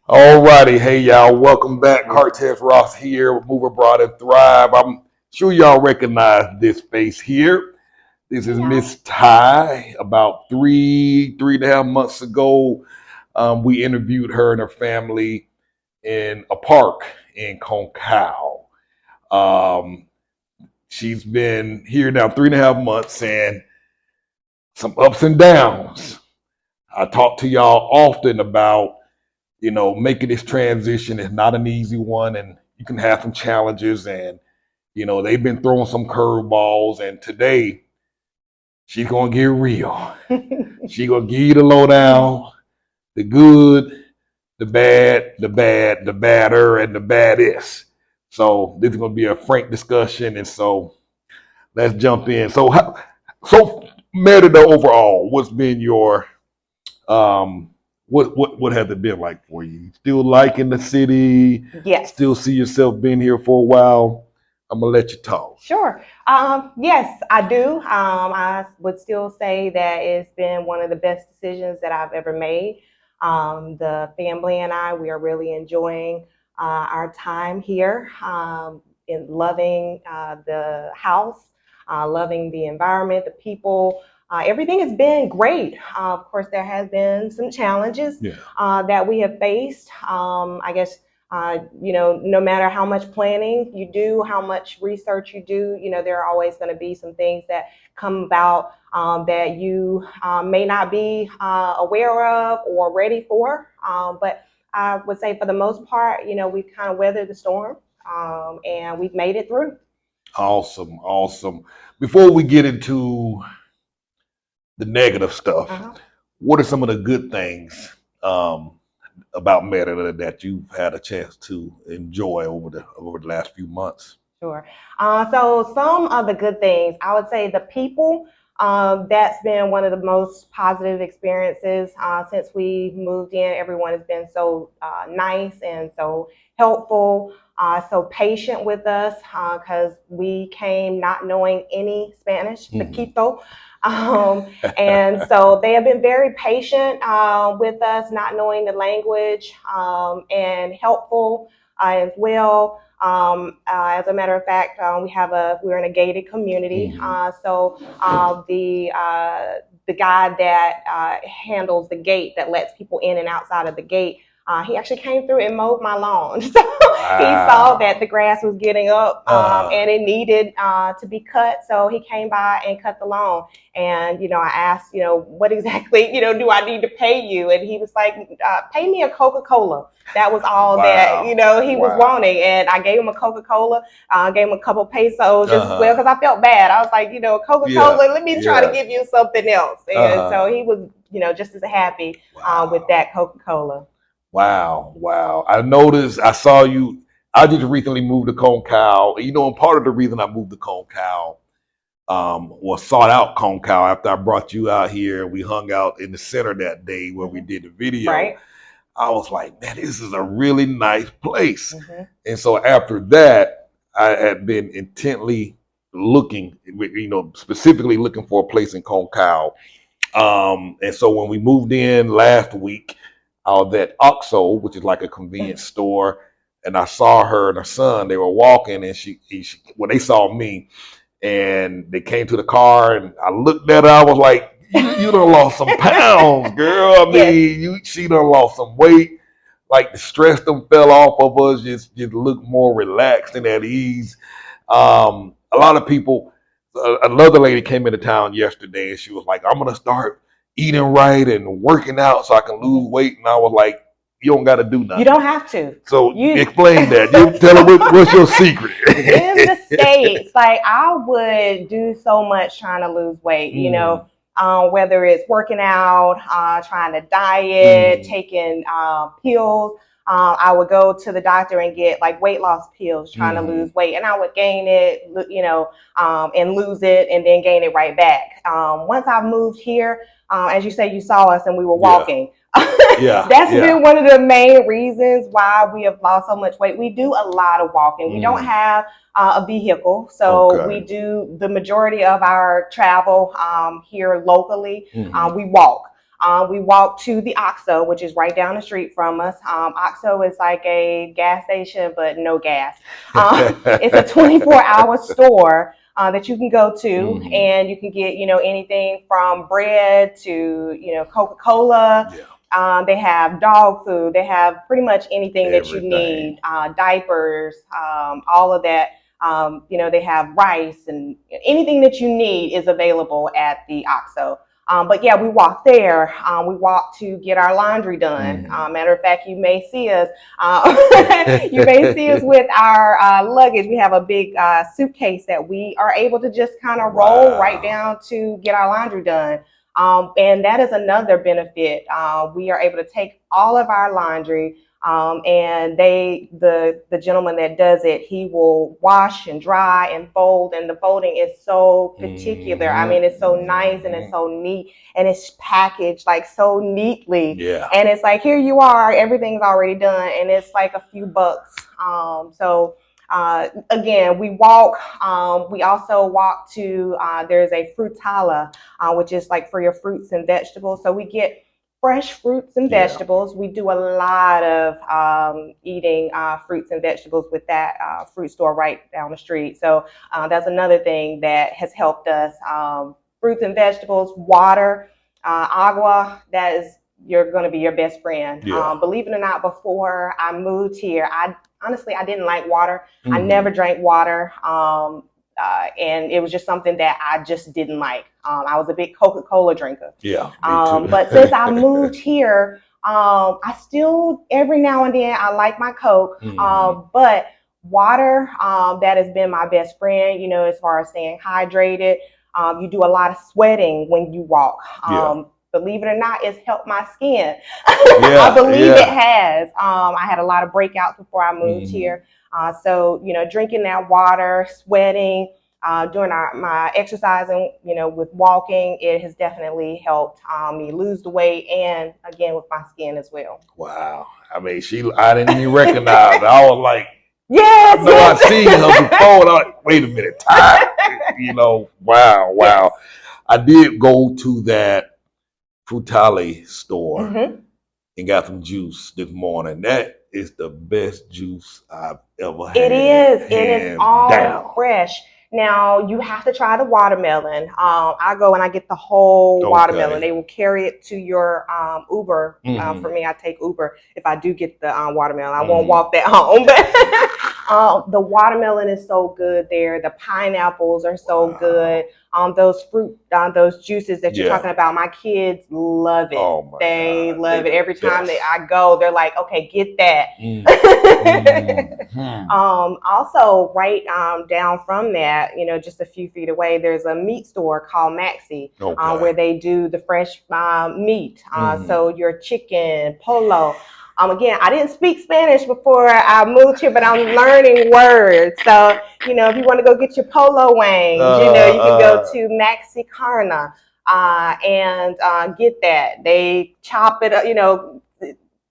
All righty, hey y'all, welcome back. Cartez Ross here with Move Abroad and Thrive. I'm sure y'all recognize this face here. This is Yeah. Miss Ty. About three and a half months ago, we interviewed her and her family in a park in Concal. Um, she's been here now 3.5 months and some ups and downs. I talk to y'all often about making this transition is not an easy one, and you can have some challenges. And they've been throwing some curveballs, and today she's gonna get real. She's gonna give you the lowdown, the good, the badder, and the baddest. So this is gonna be a frank discussion, and so let's jump in. So Merida overall, what's been your um, what has it been like for you? Still liking the city? Yes. Still see yourself being here for a while? I'm gonna let you talk. Sure. Yes, I do. I would still say that it's been one of the best decisions that I've ever made. The family and I, we are really enjoying our time here, in loving the house, loving the environment, the people. Everything has been great. Of course, there has been some challenges Yeah. that we have faced. I guess no matter how much planning you do, how much research you do, there are always going to be some things that come about that you may not be aware of or ready for. But I would say for the most part, we've kind of weathered the storm, and we've made it through. Awesome, awesome. Before we get into the negative stuff, Uh-huh. what are some of the good things about Merida that you've had a chance to enjoy over the last few months? Sure. So some of the good things, I would say the people, that's been one of the most positive experiences since we moved in. Everyone has been so nice and so helpful, so patient with us because we came not knowing any Spanish, Mhm. poquito. And so they have been very patient with us, not knowing the language, and helpful as well. As a matter of fact, we're in a gated community. Mhm. The guy that handles the gate that lets people in and outside of the gate, he actually came through and mowed my lawn. So he saw that the Wow. grass was getting up, and it needed to be cut. So he came by and cut the lawn. And I asked, what exactly, do I need to pay you? And he was like, pay me a Coca-Cola. That was all that Wow. he was Wow. wanting, and I gave him a Coca-Cola. Gave him a couple pesos just as well Uh-huh. because I felt bad. I was like, Yeah. Coca-Cola. Let me try to Yeah. give you something else. And so Uh-huh. he was, just as happy with Wow. that Coca-Cola. Wow. Wow. I noticed, I saw you. I just recently moved to Concal. And part of the reason I moved to Concal was sought out Concal after I brought you out here and we hung out in the center that day where we Hmm. did the video. Right. I was like, man, this is a really nice place. Hmm. And so after that, I had been intently looking, specifically looking for a place in Concal. And so when we moved in last week, I was at OXO, which is like a convenience store, and I saw her and her son. They were walking, and when they saw me, and they came to the car, and I looked at her. I was like, "You done lost some pounds, girl. I Yes. mean, she done lost some weight. Like the stress them fell off of us. Just look more relaxed and at ease. A lot of people. Another lady came into town yesterday, and she was like, "I'm gonna start eating right and working out so I can lose Mhm. weight." And I was like, "You don't got to do You nothing." don't have to. So You explain that. You tell her what's your secret. in the States, like I would do so much trying to lose weight, Mm, whether it's working out, trying to diet, mm, taking pills. I would go to the doctor and get like weight loss pills, trying to mm. lose weight, and I would gain it, and lose it, and then gain it right back. Once I moved here, as you say, you saw us and we were Yeah, walking. yeah, That's yeah. been one of the main reasons why we have lost so much weight. We do a lot of walking. We don't Mm, have a vehicle, so we okay. do the majority of our travel here locally. Hmm. We walk. We walk to the OXO, which is right down the street from us. OXO is like a gas station, but no gas. It's a 24-hour store that you can go to, and you can get, anything from bread to, Coca-Cola. Yeah. They have dog food. They have pretty much anything that you Everything. need, diapers, all of that. They have rice, and anything that you need is available at the OXO. But yeah, we walk there. We walk to get our laundry done. Matter of fact, you may see us. You may see us with our luggage. We have a big suitcase that we are able to just kind of roll right down to get our laundry done. And that is another benefit. We are able to take all of our laundry, and the gentleman that does it, he will wash and dry and fold, and the folding is so particular. I mean, it's so nice and it's so neat, and it's packaged like so neatly. Yeah. And it's like, here you are, everything's already done, and it's like a few bucks. Again, we walk. We also walk to, there's a frutala, which is like for your fruits and vegetables. So we get fresh fruits and vegetables. We do a lot of eating fruits and vegetables with that fruit store right down the street. So that's another thing that has helped us. Fruits and vegetables, water, agua, that is, you're going to be your best friend. Believe it or not, before I moved here, honestly, I didn't like water. I never drank water. And it was just something that I just didn't like. I was a big Coca-Cola drinker. Yeah, me too. But since I moved here, I still, every now and then, I like my Coke. But water, that has been my best friend, as far as staying hydrated. You do a lot of sweating when you walk. Believe it or not, it's helped my skin. I believe it has. I had a lot of breakouts before I moved here. So, drinking that water, sweating, doing my exercising, with walking, it has definitely helped me lose the weight, and again with my skin as well. Wow. I mean, I didn't even recognize her. I was like, yes, I know I've seen her before. And I'm like, wait a minute, Ty. Wow. Yes. I did go to that Frutale store and got some juice this morning. That is the best juice I've ever had. It is, and it's all down. fresh. Now, you have to try the watermelon. I go and I get the whole watermelon. They will carry it to your Uber. For me, I take Uber if I do get the watermelon. I won't walk that home. But the watermelon is so good there. The pineapples are so good. Those fruit, those juices that you're talking about, my kids love it. Oh they God. love it. Every time I go, they're like, okay, get that. Also, right down from that, just a few feet away, there's a meat store called Maxi, where they do the fresh meat. So your chicken, polo. Again, I didn't speak Spanish before I moved here, but I'm learning words. So, if you want to go get your polo wings, you can go to Maxi Carna and get that. They chop it up,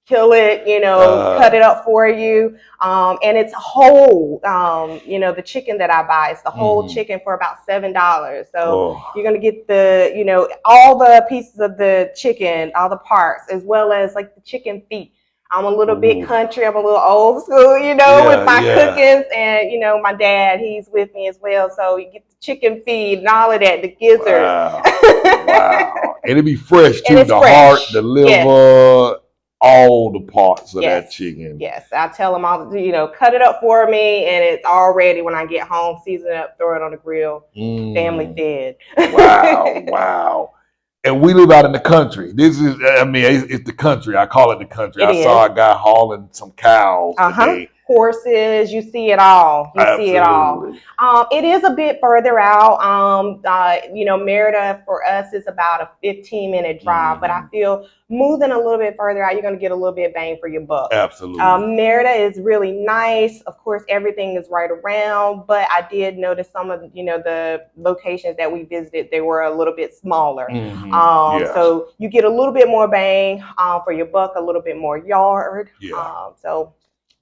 kill it, cut it up for you. And it's whole. The chicken that I buy, it's the whole chicken for about $7. So you're going to get all the pieces of the chicken, all the parts, as well as like the chicken feet. I'm a little bit country. I'm a little old school, with my cookings. And, my dad, he's with me as well. So you get the chicken feed and all of that, the gizzards. Wow. And it'd be fresh, too. And the fresh. Heart, the liver, all the parts of that chicken. Yes. I tell them, cut it up for me. And it's all ready when I get home. Season it up, throw it on the grill. Family fed. Wow. And we live out in the country. This is, it's the country. I call it the country. I saw a guy hauling some cows today. Horses, you see it all. See it all. It is a bit further out. Merida for us is about a 15-minute drive, but I feel moving a little bit further out, you're going to get a little bit bang for your buck. Absolutely. Merida is really nice. Of course, everything is right around, but I did notice some of the locations that we visited, they were a little bit smaller. So you get a little bit more bang for your buck, a little bit more yard. So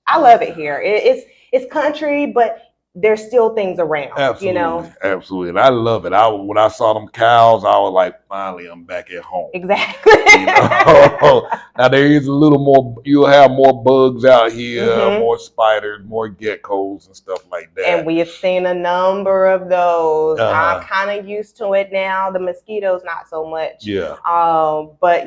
I love it here. It's country, but there's still things around, Absolutely, absolutely, and I love it. When I saw them cows, I was like, finally, I'm back at home. Exactly. You know, now there is a little more. You'll have more bugs out here, Hmm. more spiders, more geckos and stuff like And that. we have seen a number of those. I'm Uh huh. kind of used to it now. The mosquitoes, not so much. Yeah. But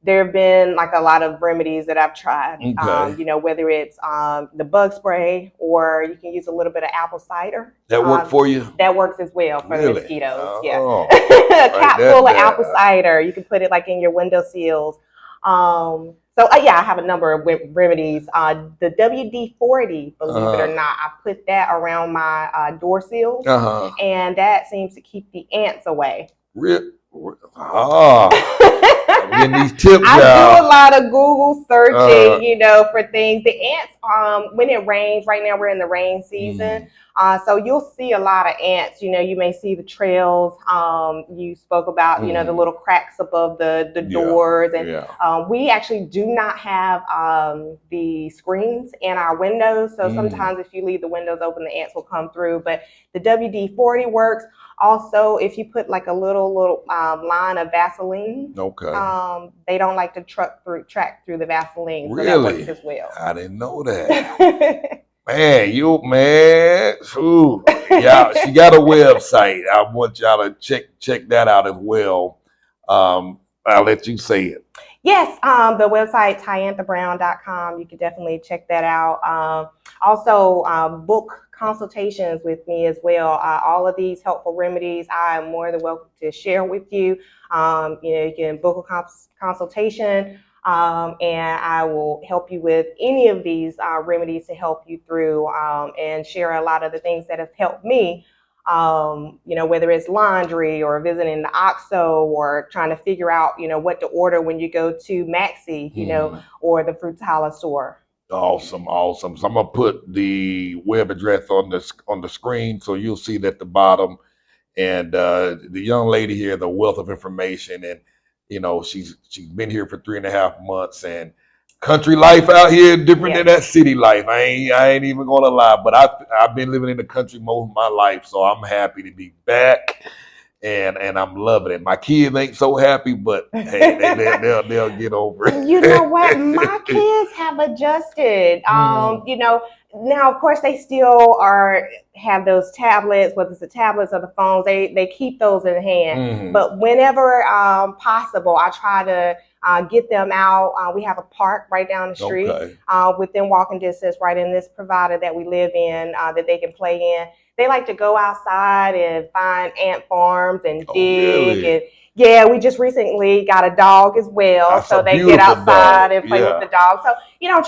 there have been like a lot of remedies that I've tried. Okay. Whether it's the bug spray, or you can use a little bit of apple cider. That worked for you? That works as well for the Really? mosquitoes. Yeah. Oh, A write cap that full of apple down. cider. You can put it like in your window sills. So yeah, I have a number of remedies. The WD-40, believe it or Uh not, I put that around my door huh. sills, Uh huh. and that seems to keep the ants away. Real. Ah, I'm getting these tips, I do a y'all. lot of Google Uh. searching, for things. The ants, when it rains, right now we're in the rain season, Mm, so you'll see a lot of ants. You may see the trails. You spoke about, the mm, little cracks above the yeah. doors, and Yeah. we actually do not have the screens in our windows. So Mm, sometimes if you leave the windows open, the ants will come through. But the WD-40 works. Also, if you put like a little line of Vaseline, okay. they don't like to track through the Vaseline, so that works Really? as well. I didn't know that. Man, Ooh, yeah, she got a website. I want y'all to check that out as well. I'll let you say it. Yes, the website tyanthabrown.com. You can definitely check that out. Also, book consultations with me as well. All of these helpful remedies, I am more than welcome to share with you. You can book a consultation, and I will help you with any of these remedies to help you through, and share a lot of the things that have helped me, whether it's laundry or visiting the OXO or trying to figure out, what to order when you go to Maxi, Hmm. or the Frutella store. Awesome, awesome. So I'm gonna put the web address on the screen, so you'll see it at the bottom. And the young lady here, the wealth of information, and she's been here for 3.5 months, and country life out here different than Yes. that city life. I ain't even gonna lie, but I've been living in the country most of my life, so I'm happy to be back, and I'm loving it. My kids ain't so happy, but hey, they'll get over You know what? My it. kids have adjusted. Mm, Now of course they still have those tablets, whether it's the tablets or the phones. They keep those in hand. mm, But whenever possible, I try to get them out. We have a park right down the street, okay. within walking distance, right in this provider that we live in, that they can play in. They like to go outside and find ant farms and Oh, dig, really? and yeah, we just recently got a dog as well, That's a so they get beautiful outside dog. and play with Yeah. the dog. So,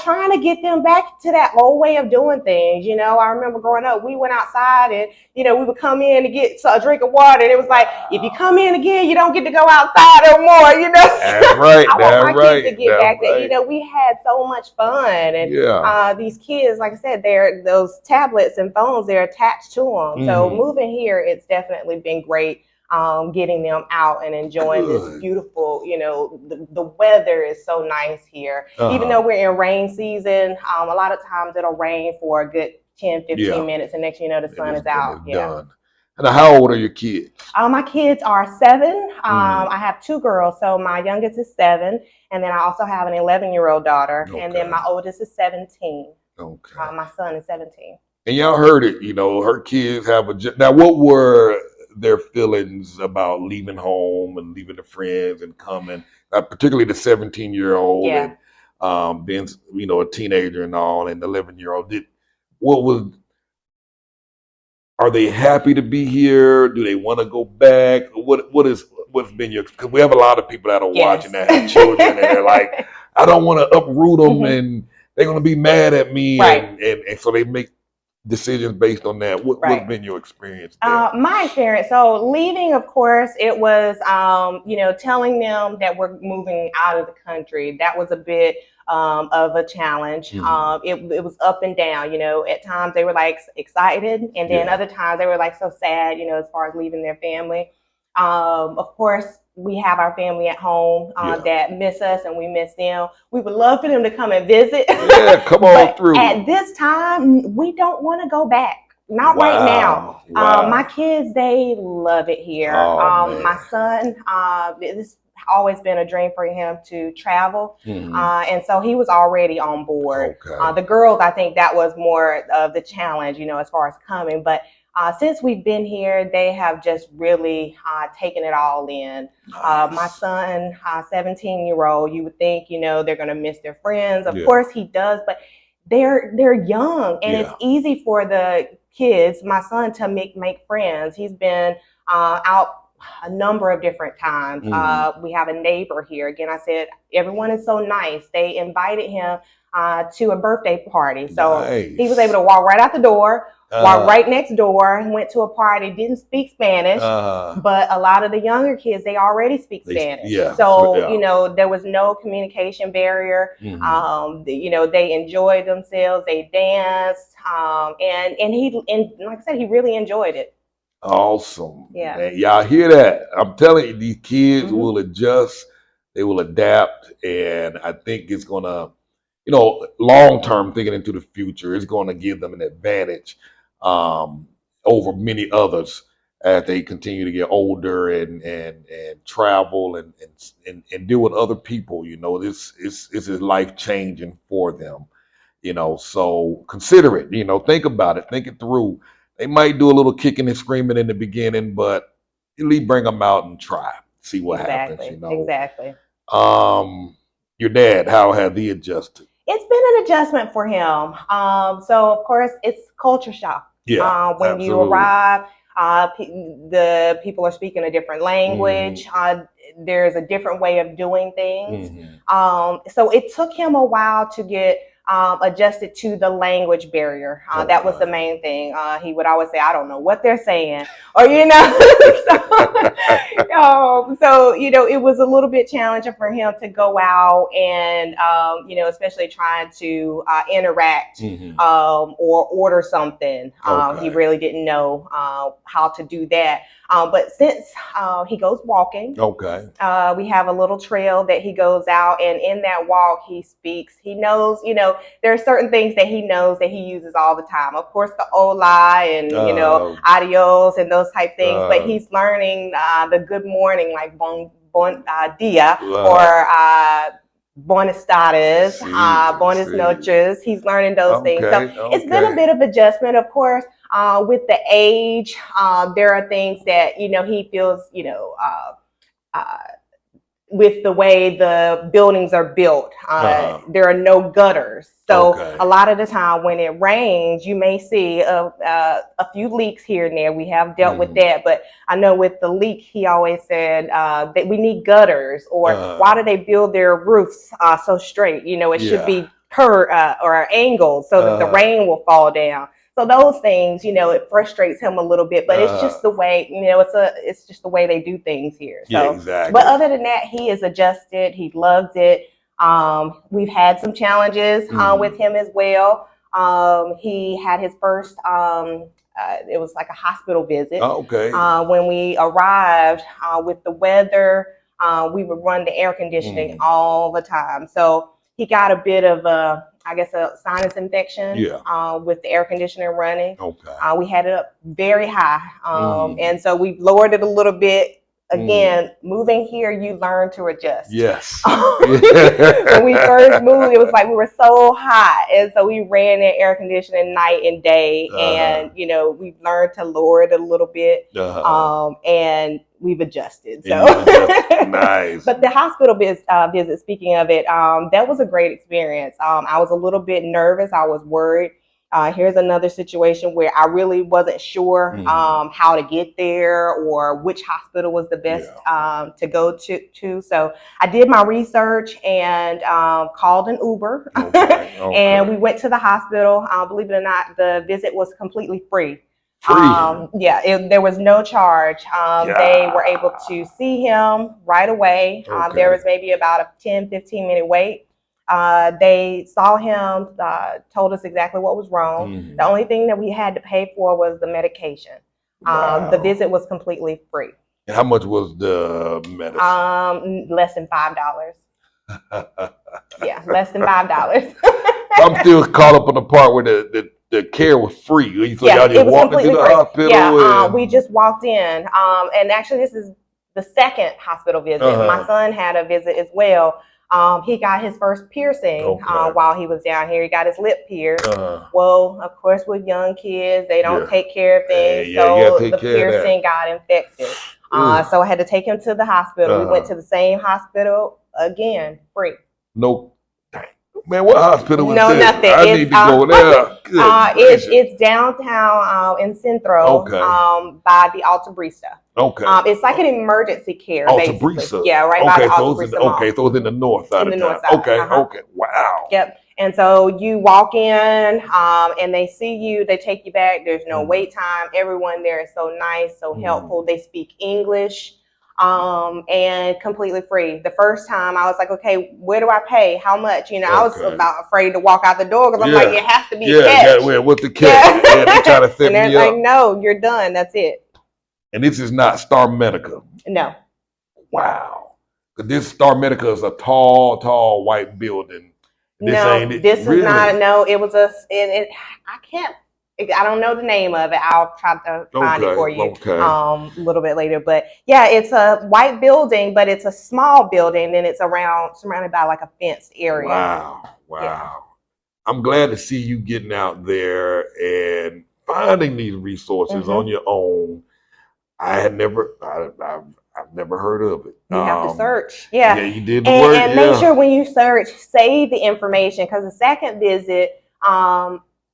trying to get them back to that old way of doing things. I remember growing up, we went outside and, we would come in to get a drink of water, and it was like, if you Wow. come in again, you don't get to go outside no more. That's right. I want That's my kids to right. get That's back that, right. we had so much fun. And Yeah. these kids, like I said, those tablets and phones, they're attached to them. So Hmm. moving here, it's definitely been great, getting them out and enjoying this Good. beautiful, the weather is so nice here. Even though Uh-huh. we're in rain season, a lot of times it'll rain for a good 10, Yeah. 15 minutes, and next thing you know, the And sun is and out. it's Yeah. done. And how old are your kids? My kids are 7. Hmm. I have 2 girls, so my youngest is 7, and then I also have an 11-year-old daughter, and then Okay. my oldest is 17. Okay. My son is 17. And y'all heard it, her kids have now what were their feelings about leaving home and leaving the friends and coming, particularly the 17-year-old Yeah. and being, a teenager and all, and the 11-year-old. What was Are they happy to be here? Do they want to go back? What's been your? Because we have a lot of people that are watching Yes. that have children, and they're like, I don't want to uproot them, Mhm. and they're going to be mad at me, Right. and so they make decisions based on that. What's Right. been your experience there? My experience. So leaving, of course, it was, telling them that we're moving out of the country. That was a bit of a challenge. Hmm. It was up and down. At times they were like excited, and then Yeah, other times they were like so sad. As far as leaving their family. Of course, we have our family at home yeah, that miss us, and we miss them. We would love for them to come and visit, yeah. Come on but through. at this time, we don't want to go back. Not right now. Wow. My Wow. kids, they love it here. Oh My man. son, this always been a dream for him to travel, Hmm. and so he was already on board. Okay. The girls, I think that was more of the challenge, as far as coming. But since we've been here, they have just really taken it all in. My Nice. son, 17-year-old, you would think, they're going to miss their friends. Of Yeah. course, he does, but they're young, and it's Yeah. easy for the kids, my son, to make friends. He's been out a number of different times. Hmm. We have a neighbor here. Again, I said everyone is so nice. They invited him to a birthday party, so he was able Nice. to walk right out the door, walk Uh. right next door, went to a party, didn't speak Spanish. Uh. But a lot of the younger kids, they already speak They. Spanish. Yeah. So, Yeah. there was no communication barrier. Hmm. They enjoyed themselves, they danced, and like I said, he really enjoyed it. Awesome. Yeah. Man, y'all hear that? I'm telling you, these kids Hmm. will adjust, they will adapt, and I think it's gonna, long term thinking into the future, it's gonna give them an advantage um, over many others as they continue to get older and travel and deal with other people. This is life changing for them. So consider it. Think about it, think it through. They might do a little kicking and screaming in the beginning, but at least bring them out and try, see what happens. Exactly. Your dad, how have he adjusted? It's been an adjustment for him. So of course it's culture shock. Yeah, When you absolutely. arrive, the people are speaking a different Hmm. language. There's a different way of doing things. Hmm. So it took him a while to get adjusted to the language barrier. That was the Okay. main thing. He would always say, "I don't know what they're saying," or so, it was a little bit challenging for him to go out and, especially trying to interact Hmm. or order something. He Okay. really didn't know how to do that. But since he goes walking, Okay. we have a little trail that he goes out, and in that walk, he speaks. He knows, there are certain things that he knows that he uses all the time. Of course, the "hola" and Uh, adios and those type things. But uh, he's learning the good morning, like bon dia, or uh, buenas tardes, see, buenas see. noches. He's learning those things. So Okay, it's been a okay. bit of adjustment, of course. With the age, there are things that he feels, uh, with the way the buildings are built. Uh-huh. There are no gutters. So a Okay. lot of the time when it rains, you may see a few leaks here and there. We have dealt with Hmm. that. But I know with the leak, he always said that we need gutters, or why do they build their roofs so straight? It should Yeah. be or angled so that the Uh, rain will fall down. So those things, it frustrates him a little bit, but it's uh, just the way, it's just the way they do things here. yeah, So, but exactly. other than that, he is adjusted. He loves it. We've had some challenges with Hmm. him as well. He had his first, it was like a hospital visit. Okay. When we arrived with the weather, we would run the air conditioning Hmm. all the time. So he got a bit of I guess, a sinus infection Yeah. with the air conditioner running. Okay. We had it up very high, Hmm. and so we lowered it a little bit. Hmm. Again, moving here, you learn to adjust. Yes. When we first moved, it was like we were so hot, and so we ran that air conditioning night and day, Uh-huh. and we've learned to lower it a little bit, Uh-huh. and we've adjusted. And So, you've adjusted. Nice. but the hospital visit, speaking of it, that was a great experience. I was a little bit nervous. I was worried. Here's another situation where I really wasn't sure Hmm. how to get there or which hospital was the best Yeah. to go to. So I did my research and called an Uber, Okay. and Okay. we went to the hospital. Believe it or not, the visit was completely free. Free. Yeah, there was no charge. They were able Yeah. to see him right away. There was Okay. maybe about a 10-15 minute wait. They saw him, told us exactly what was wrong. The Hmm. only thing that we had to pay for was the medication. The Wow. visit was completely free. And how much was the medicine? Less than $5. Yeah, less than $5. I'm still caught up on the part where the care was free. So Yeah, y'all it just was walked into completely the free. hospital Yeah, we and just walked in, and actually, this is the second hospital visit. My son had a visit as well. He got his first piercing okay. while he was down here. He got his lip pierced. Uh, Well, of course, with young kids, they don't yeah. take care of things, Yeah, you gotta so take the care of that. piercing got infected. Ugh. So I had to take him to the hospital. We went Uh, to the same hospital again, free. no, dang. Man, what hospital is No, this? nothing. I need to go there. Good gracious. It's downtown in Centro Okay. by the Alta Brista. Okay. It's like an emergency care, Alta basically. Brisa. Yeah, right by the Okay, Alta Brista Mall so it's in the north side in of the town. north side. Okay, okay. Wow. Yep. And so you walk in, and they see you. They take you back. There's no wait time. Everyone there is so nice, so helpful. They speak English, and completely free. The first time I was like, okay, where do I pay? How much? I was Okay. about afraid to walk out the door because I'm like, it Yeah. has to be Yeah, cash. well, what's the catch? Yeah, they try to set And they're me like, up. no, you're done. That's it. And this is not Star Medica. No. Wow. Because this Star Medica is a tall, tall white building. This ain't No, it. this is not. Really? No, it was I can't. I don't know the name of it. I'll try to find it Okay, for you okay. a little bit later. But yeah, it's a white building, but it's a small building, and it's surrounded by like a fenced area. Wow, Yeah. wow. I'm glad to see you getting out there and finding these resources on Hmm. your own. I've never heard of it. You have to search. Yeah, Yeah. you did the And work. make sure Yeah. when you search, save the information because the second visit,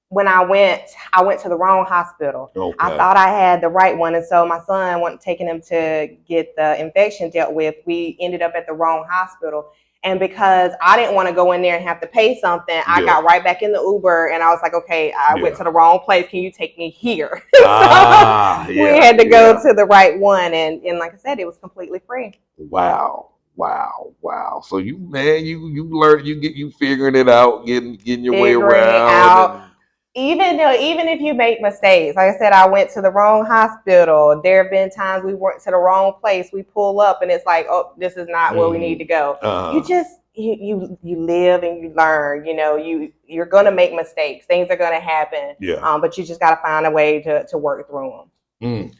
when I went to the wrong hospital. I Okay. thought I had the right one. And so my son went taking him to get the infection dealt with. We ended up at the wrong hospital. And because I didn't want to go in there and have to pay something, I Yeah. got right back in the Uber and I was like, okay, I went Yeah. to the wrong place. Can you take me here? Ah, So we yeah, had to go yeah. to the right one. And like I said, it was completely free. Wow. Wow. Wow. So you learn you figuring it out, getting your way Figuring it around out. and Even if you make mistakes, like I said, I went to the wrong hospital. There have been times we went to the wrong place. We pull up and it's like, oh, this is not where we need to go. You uh just you live and you learn. You're gonna make mistakes. Things are gonna happen. yeah. But you just gotta find a way to work through them. Mm.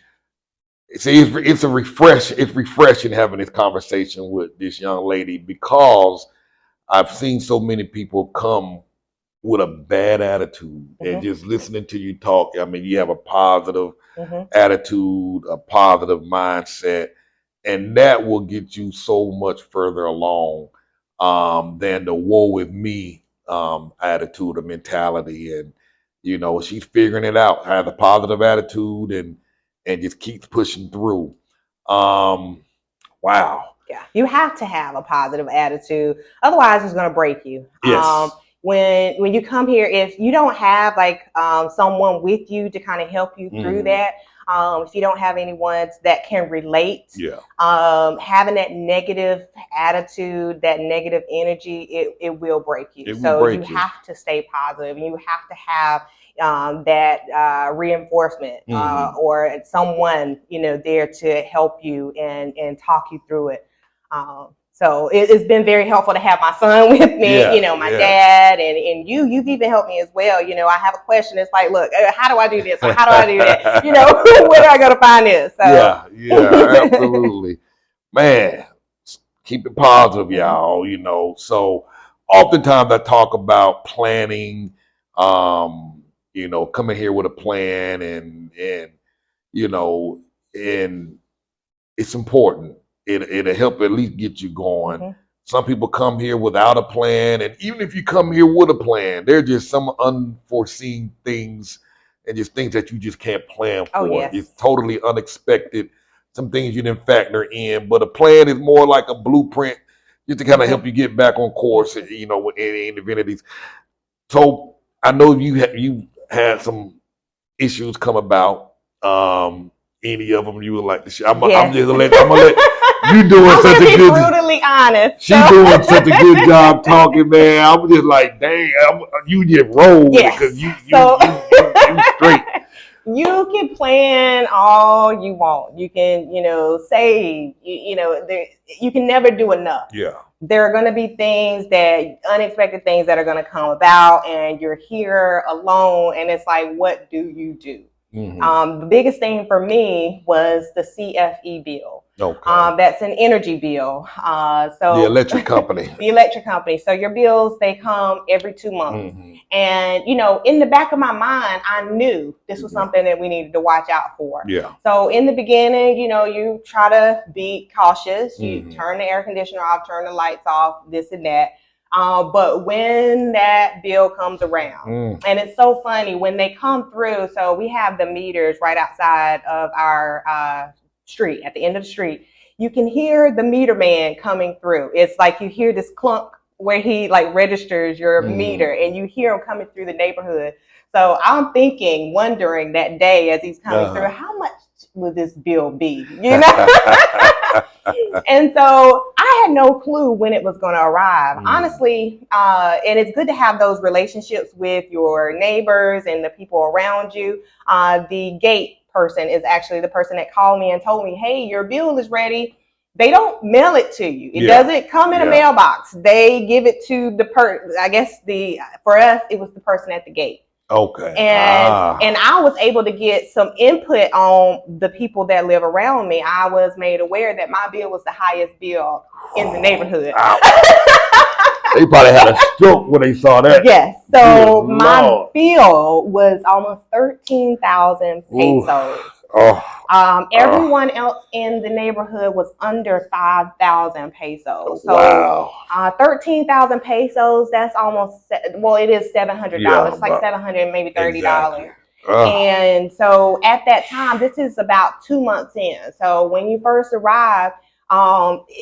See, it's refreshing having this conversation with this young lady because I've seen so many people come with a bad attitude and Hmm. just listening to you talk. I mean, you have a positive Hmm. attitude, a positive mindset, and that will get you so much further along than the woe with me attitude or mentality. And she's figuring it out, has a positive attitude, and just keeps pushing through. Um, wow. Yeah, you have to have a positive attitude, otherwise it's going to break you. Yes. When you come here, if you don't have like someone with you to kind of help you through Mm, that, if you don't have anyone that can relate, yeah. having that negative attitude, that negative energy, it will break you. It will So you break you. have to stay positive, and you have to have that reinforcement or someone there to help you and talk you through it. So it's been very helpful to have my son with me, Yeah. my Yeah. dad, and you've even helped me as well. I have a question. It's like, look, how do I do this? Or how do I do that? Where do I go to find this? So, Yeah. Yeah. Absolutely. Man, keep it positive, Mhm. y'all. So oftentimes I talk about planning, coming here with a plan and you know, and it's important. It'll help at least get you going. Mhm. Some people come here without a plan, and even if you come here with a plan, there are just some unforeseen things and just things that you just can't plan Oh for. It's yes. totally unexpected. Some things you didn't factor in, but a plan is more like a blueprint just to kind of help Mhm. you get back on course. Mhm. In events. So I know you had some issues come about. Any of them you would like to share? I'm Yes. just gonna let I'm gonna let you doing I'm such gonna a be good. brutally honest. She So doing such a good job talking, man. I'm just like, dang, you just roll with it because yes. you you So you you you straight. you can plan all you want. You can, save. You can never do enough. Yeah, there are going to be unexpected things that are going to come about, and you're here alone, and it's like, what do you do? The biggest thing for me was the CFE bill. Okay. That's an energy bill. So the electric company. The electric company. So your bills, they come every 2 months. And, in the back of my mind, I knew this was something that we needed to watch out for. Yeah. So in the beginning, you try to be cautious. You turn the air conditioner off, turn the lights off, this and that. But when that bill comes around, and it's so funny when they come through, so we have the meters right outside of our street, at the end of the street. You can hear the meter man coming through. It's like you hear this clunk where he like registers your meter, and you hear him coming through the neighborhood. So I'm wondering that day as he's coming through, how much will this bill be? And so I had no clue when it was going to arrive, honestly. And it's good to have those relationships with your neighbors and the people around you. The gate person is actually the person that called me and told me, hey, your bill is ready. They don't mail it to you. It doesn't come in a mailbox. They give it to for us, it was the person at the gate. Okay. And I was able to get some input on the people that live around me. I was made aware that my bill was the highest bill in the neighborhood. They probably had a stroke when they saw that. Yes. So my bill was almost 13,000 pesos. Everyone else in the neighborhood was under 5,000 pesos. So 13,000 pesos, that's almost, it is $700. It's like $700, maybe $30. Exactly. And so at that time, this is about 2 months in. So when you first arrive,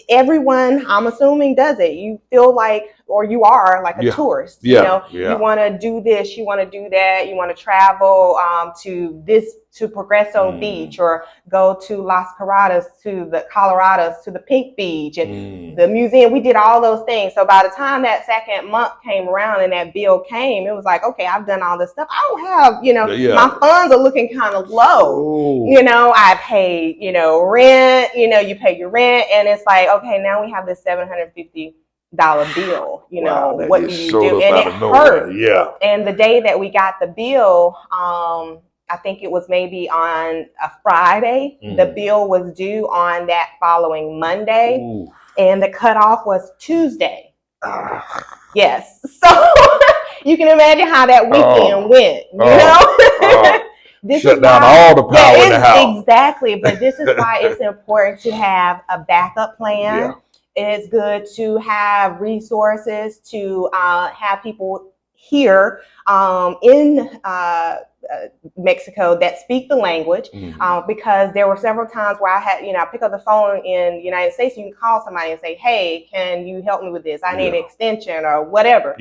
everyone, I'm assuming, does it. You feel like, or you are like a tourist. You want to do this, you want to do that, you want to travel to Progreso Beach, or go to Las Coloradas, to the Colorados, to the Pink Beach and the museum. We did all those things. So by the time that second month came around and that bill came, it was like, okay, I've done all this stuff. I don't have, my funds are looking kind of low. I paid, rent, you pay your rent, and it's like, okay, now we have this $750 bill. What do you do? And it hurt. And the day that we got the bill, I think it was maybe on a Friday. The bill was due on that following Monday, and the cutoff was Tuesday. Yes. So you can imagine how that weekend went, This shut down all the power in the house. Exactly. But this is why it's important to have a backup plan. It's good to have resources, to have people here in Mexico that speak the language, because there were several times where I had, I pick up the phone in the United States, you can call somebody and say, hey, can you help me with this? I need an extension or whatever.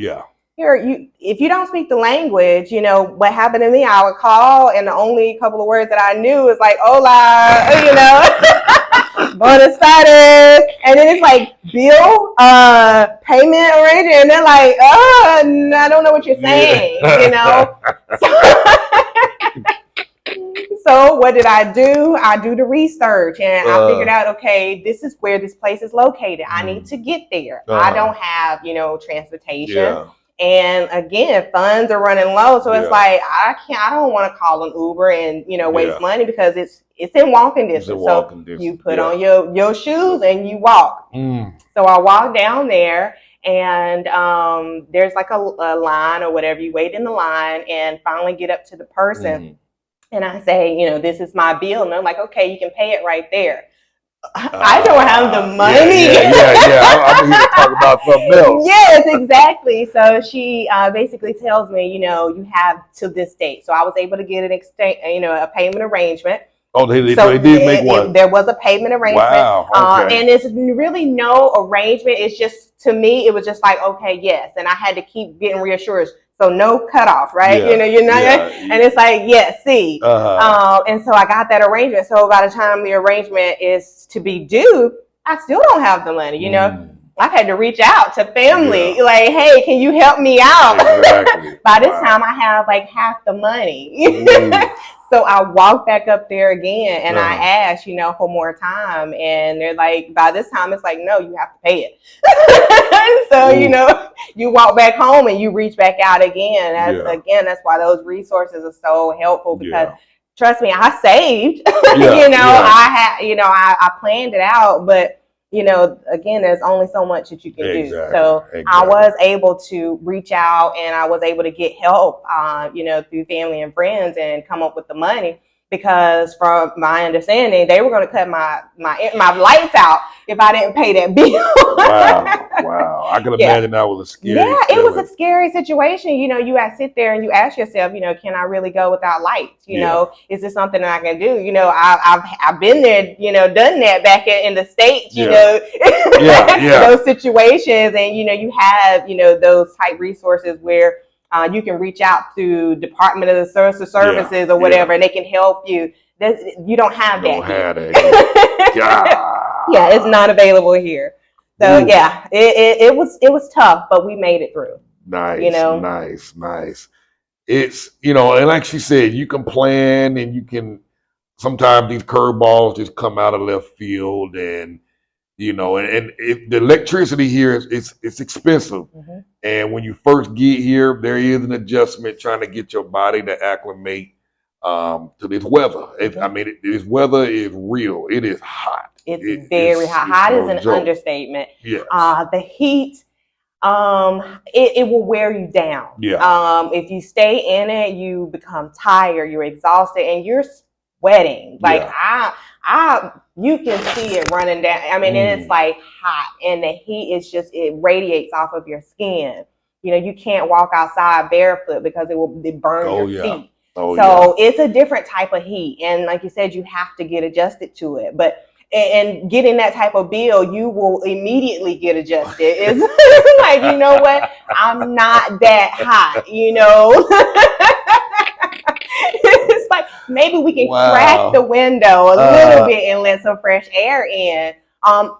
Here, if you don't speak the language, what happened to me, I would call, and the only couple of words that I knew was like, hola, Buenos Aires, and then it's like bill, payment arrangement, and they're like, I don't know what you're saying, So what did I do? I do the research, and I figured out, okay, this is where this place is located. I need to get there. I don't have, transportation. And again, funds are running low. So it's like, I don't want to call an Uber and, waste money, because it's in walking distance. You put on your shoes and you walk. So I walk down there, and there's like a line or whatever. You wait in the line and finally get up to the person. And I say, this is my bill. And they're like, okay, you can pay it right there. I don't have the money. I'm here to talk about something else. Yes, exactly. So she basically tells me, you have to this date. So I was able to get a payment arrangement. Oh, they did make one. There was a payment arrangement. Wow. Okay. And it's really no arrangement. It's just, to me, it was just like, okay, yes. And I had to keep getting reassurance. So no cutoff, right? You're not, and it's like, yes, see. And so I got that arrangement. So by the time the arrangement is to be due, I still don't have the money, I had to reach out to family, Yeah. like, hey, can you help me out? Exactly. By this Wow. time, I have like half the money. Ooh. So I walked back up there again and I Uh-huh. asked, for more time. And they're like, by this time, it's like, no, you have to pay it. So, Ooh. you walk back home and you reach back out again. Yeah. That's why those resources are so helpful because Yeah. trust me, I saved. Yeah. Yeah. I planned it out, but again, there's only so much that you can do. Exactly. So I Exactly. was able to reach out and I was able to get help, through family and friends and come up with the money because from my understanding, they were going to cut my lights out if I didn't pay that bill. Wow. Wow. I can Yeah. imagine that was a Yeah, scary it was a feeling. scary situation. You sit there and you ask yourself, can I really go without lights? Yeah. Is this something that I can do? I've been there, done that back in the States, Yeah. Yeah. Yeah. those situations. And, you have, those type resources where you can reach out to Department of the Social Yeah. Services or Yeah. whatever, and they can help you. You don't have Don't that here. have that here. Yeah, it's God. not available here. So Ooh. yeah, it was tough, but we made it through. You Nice. know, Nice. Nice. It's, and like she said, you can plan and you can sometimes these curveballs just come out of left field and and if the electricity here it's expensive. mm-hmm. And when you first get here, there is an adjustment trying to get your body to acclimate to this weather. Mm-hmm. This weather is real. It is hot. It's very It's hot. it's Hot is no an joke. understatement. Yes. The heat, it will wear you down. Yeah. If you stay in it, you become tired, you're exhausted, and you're sweating. Like Yeah. you can see it running down. I mean, it's Mm. like hot, and the heat is it radiates off of your skin. You can't walk outside barefoot because it burns Oh your yeah. feet. Oh yeah. So it's a different type of heat, and like you said, you have to get adjusted to it. But and getting that type of bill, you will immediately get adjusted. It's like, what? I'm not that hot, It's like maybe we can crack the Wow. window a little Uh bit and let some fresh air in.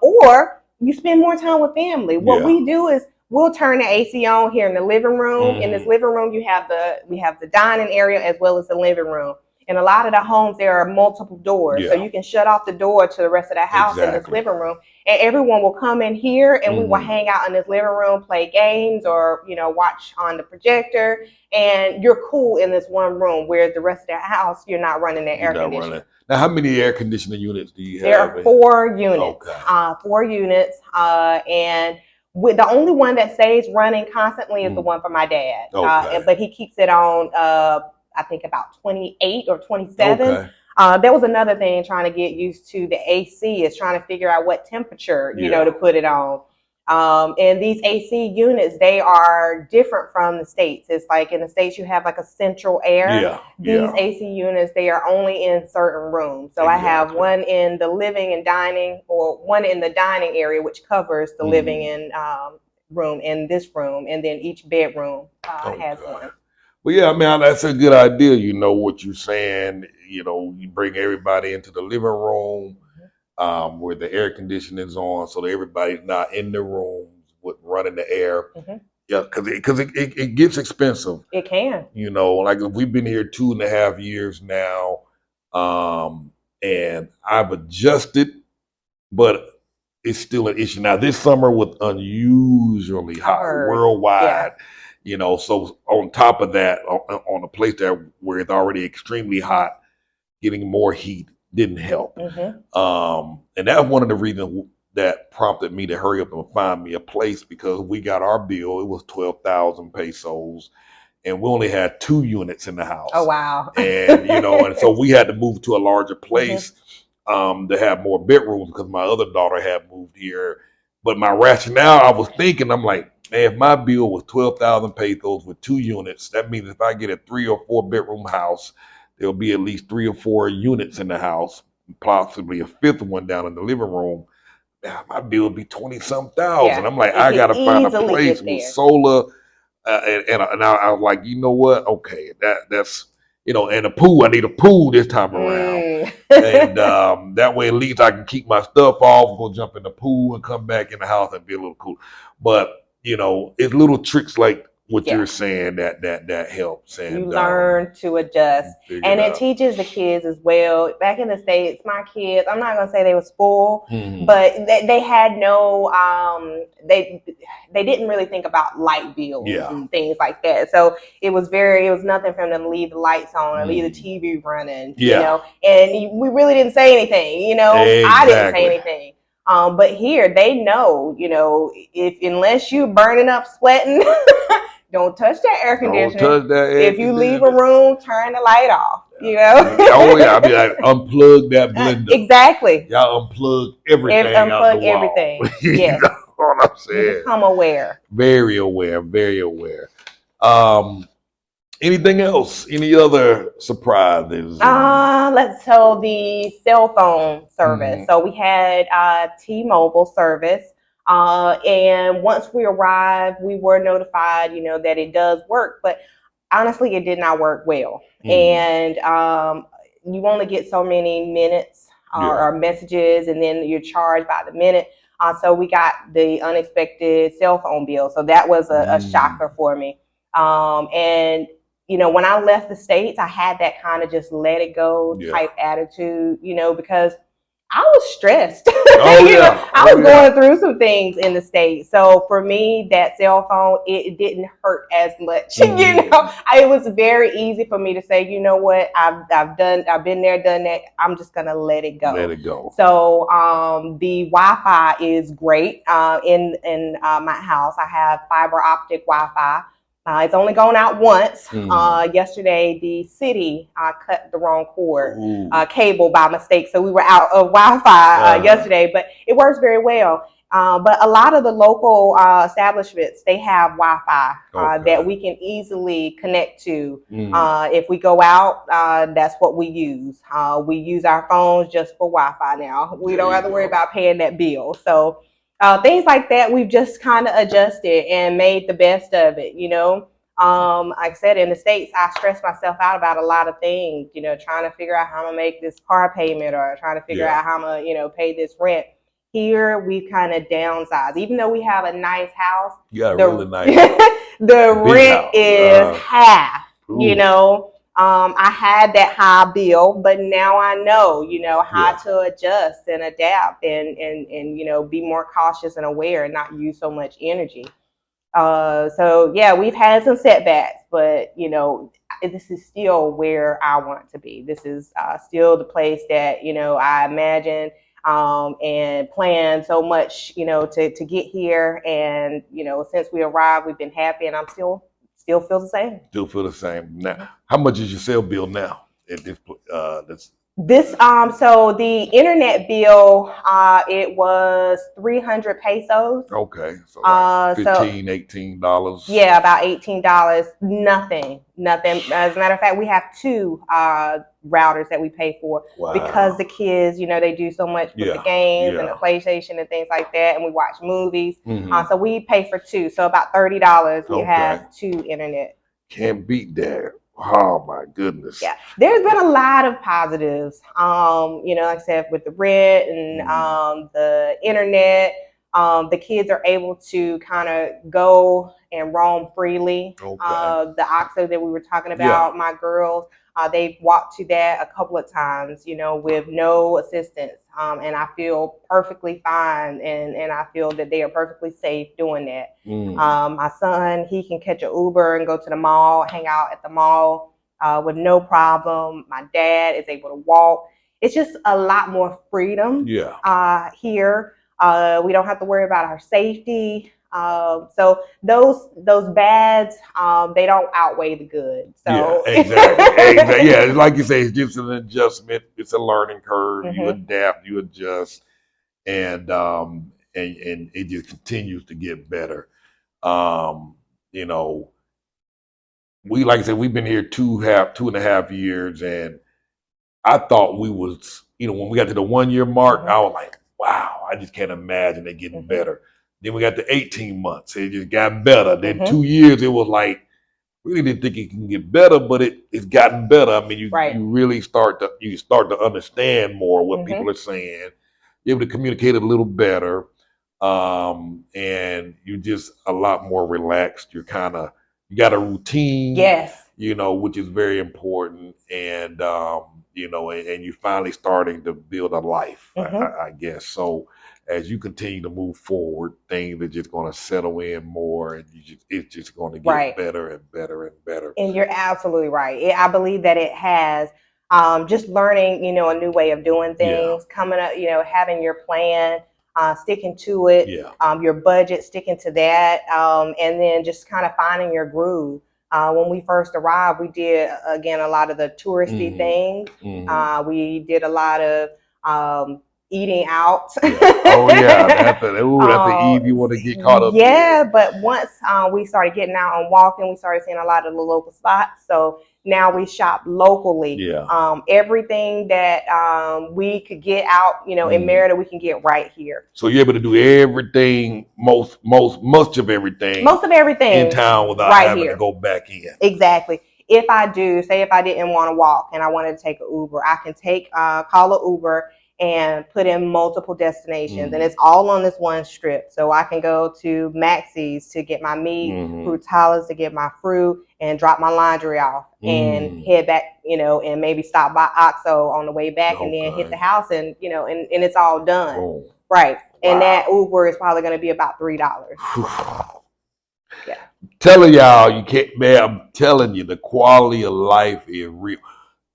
Or you spend more time with family. What yeah. we do is we'll turn the AC on here in the living room. In this Hmm. living room, we have the dining area as well as the living room. In a lot of the homes, there are multiple doors, so Yeah. you can shut off the door to the rest of the house in this Exactly. living room, and everyone will come in here, and we will Hmm. hang out in this living room, play games, or watch on the projector, and you're cool in this one room. Where the rest of the house, you're not running the You're air not conditioner. running. Now, how many air conditioning units do you There have? are four units, Okay. and with the only one that stays running constantly is the Mm. one for my dad. Okay. But he keeps it on, I think about 28 or 27. Okay. That was another thing trying to get used to the AC is trying to figure out what temperature, Yeah. to put it on. And these AC units, they are different from the States. It's like in the States, you have like a central air. Yeah. These Yeah. AC units, they are only in certain rooms. So I have Exactly. one in the living and dining, or one in the dining area, which covers the living Mm. and room in this room, and then each bedroom has Okay. one. Well, yeah, I mean, that's a good idea. You know what you're saying. You bring everybody into the living room where the air conditioning is on, so that everybody's not in the rooms with running the air. Mm-hmm. Yeah, because it gets expensive. It can. Like we've been here 2.5 years now, and I've adjusted, but it's still an issue. Now, this summer was unusually I've hot heard. Yeah. worldwide, so on top of that, on a place there where it's already extremely hot, getting more heat didn't help. Mm-hmm. And that's one of the reasons that prompted me to hurry up and find me a place because we got our bill. It was 12,000 pesos and we only had 2 units in the Oh house. wow. And so we had to move to a larger Mm-hmm. place to have more bedrooms because my other daughter had moved here. But my rationale, I was thinking, I'm like, man, if my bill was 12,000 pesos with 2 units, that means if I get a 3 or 4 bedroom house, there'll be at least 3 or 4 units in the house, possibly a fifth one down in the living room. Man, my bill would be 20 some thousand. Yeah, I'm like, it I can got to find a easily place get with there. solar and I was like, you know what? Okay, that's and a pool. I need a pool this time around. And that way, at least I can keep my stuff off, go jump in the pool, and come back in the house and be a little cool. But it's little tricks like what Yeah. you're saying that helps, You and learn to adjust, figure and it it out. teaches the kids as well. Back in the States, my kids, I'm not gonna say they were spoiled, Mhm. but they had no they didn't really think about light bills Yeah. and things like that. So it was nothing for them to leave the lights on or leave the TV running, Yeah. and we really didn't say anything, I didn't say Exactly. anything. But here they know, if unless you burning up sweating, don't touch that air Don't conditioner. touch that air If you leave a conditioner. room, turn the light off. Oh yeah, I mean, like, unplug that blender. Exactly. Y'all unplug everything out the Unplug wall. everything. You Yes. know what I'm You saying? become aware. Very aware, very aware. Um, Anything else? Any other surprises? Let's tell the cell phone service. Mhm. So we had T-Mobile service. And once we arrived, we were notified, that it does work, but honestly, it did not work well. And you only get so many minutes Yeah. or messages, and then you're charged by the minute. So we got the unexpected cell phone bill. So that was a shocker for me. And when I left the States, I had that kind of just let it go type attitude, because I was stressed. Oh yeah. I was going through some things in the States. So for me, that cell phone, it didn't hurt as much. It was very easy for me to say, you know what, I've been there, done that. I'm just gonna let it go. Let it go. So the Wi-Fi is great in my house. I have fiber optic Wi-Fi. It's only gone out once. Yesterday, the city cut the wrong cord cable by mistake, so we were out of Wi-Fi yesterday. But it works very well. But a lot of the local establishments, they have Wi-Fi that we can easily connect to. If we go out, that's what we use. We use our phones just for Wi-Fi now. We don't have to worry about paying that bill. So things like that, we've just kind of adjusted and made the best of it. Like I said, in the States, I stress myself out about a lot of things, trying to figure out how I'm gonna make this car payment or trying to figure out how I'm gonna, pay this rent. Here, we kind of downsize. Even though we have a nice house, really nice the rent house. is half, I had that high bill, but now I know, how to adjust and adapt and be more cautious and aware and not use so much energy. So yeah, we've had some setbacks, but this is still where I want to be. This is still the place that I imagine and plan so much, to get here. And since we arrived, we've been happy, and I'm still feel the same. Still feel the same. Now, how much is your cell bill now at this so the internet bill it was 300 pesos. Okay, so like $15, $18. Yeah, about $18. Nothing. As a matter of fact, we have two routers that we pay for because the kids, they do so much with the games and the PlayStation and things like that, and we watch movies. So we pay for two. So about $30, we have two internet. Can't beat that. Oh my goodness. Yeah, there's been a lot of positives. Like I said, with the rent and the internet, the kids are able to kind of go and roam freely. The OXO that we were talking about, my girls, they've walked to that a couple of times, with no assistance. And I feel perfectly fine, and I feel that they are perfectly safe doing that. My son, he can catch an Uber and go to the mall, hang out at the mall with no problem. My dad is able to walk. It's just a lot more freedom here. We don't have to worry about our safety. So those bads, they don't outweigh the good. So exactly. Yeah, like you say, it's just an adjustment. It's a learning curve. You adapt, you adjust, and it just continues to get better. Like I said, we've been here 2.5 years, and I thought we was, when we got to the 1 year mark, I was like, wow, I just can't imagine it getting better. Then we got to 18 months, it just got better. Then 2 years, it was like, really didn't think it can get better, but it's gotten better. I mean, Right. you really start to understand more what people Mm-hmm. are saying. You're able to communicate a little better, and you're just a lot more relaxed. You got a routine, Yes. which is very important, and and you're finally starting to build a life, Mm-hmm. I guess. So as you continue to move forward, things are just going to settle in more, and it's just going to get Right. better and better and better. And you're absolutely right. I believe that it has just learning, a new way of doing Yeah, things, coming up, having your plan, sticking to it, yeah. your budget, sticking to that, and then just kind of finding your groove. When we first arrived, we did, again, a lot of the touristy Hmm. things. Hmm. We did a lot of eating out. Yeah. Oh yeah. That's the uh, easy one to get caught up in. yeah, but once we started getting out and walking, we started seeing a lot of the local spots. So now we shop locally. Yeah. Everything that we could get out, in Mm. Merida, we can get right here. So you're able to do everything, much of everything Most of in everything town without right having to here. go back in. Exactly. If I do, say if I didn't want to walk and I wanted to take an Uber, I can call an Uber and put in multiple destinations. And Mm. it's all on this one strip. So I can go to Maxie's to get my meat, Hmm. Frutalis to get my fruit, and drop my laundry off and Mm. head back, and maybe stop by OXO on the way back and then hit the Okay. house and, and it's all done. Boom. Right. And that Wow. Uber is probably going to be about $3. Yeah. Telling y'all, you can't, man. I'm telling you, the quality of life is real.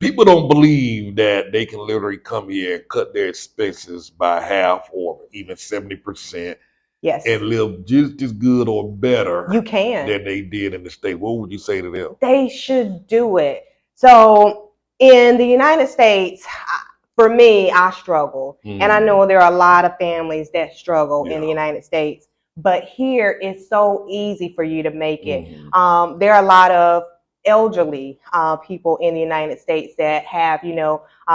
People don't believe that they can literally come here and cut their expenses by half or even 70% Yes. and live just as good or better You can. than they did in the state. What would you say to them? They should do it. So in the United States, for me, I struggle. And I Mm. know there are a lot of families that struggle in the Yeah. United States. But here, it's so easy for you to make it. Mm. There are a lot of elderly people in the United States that have,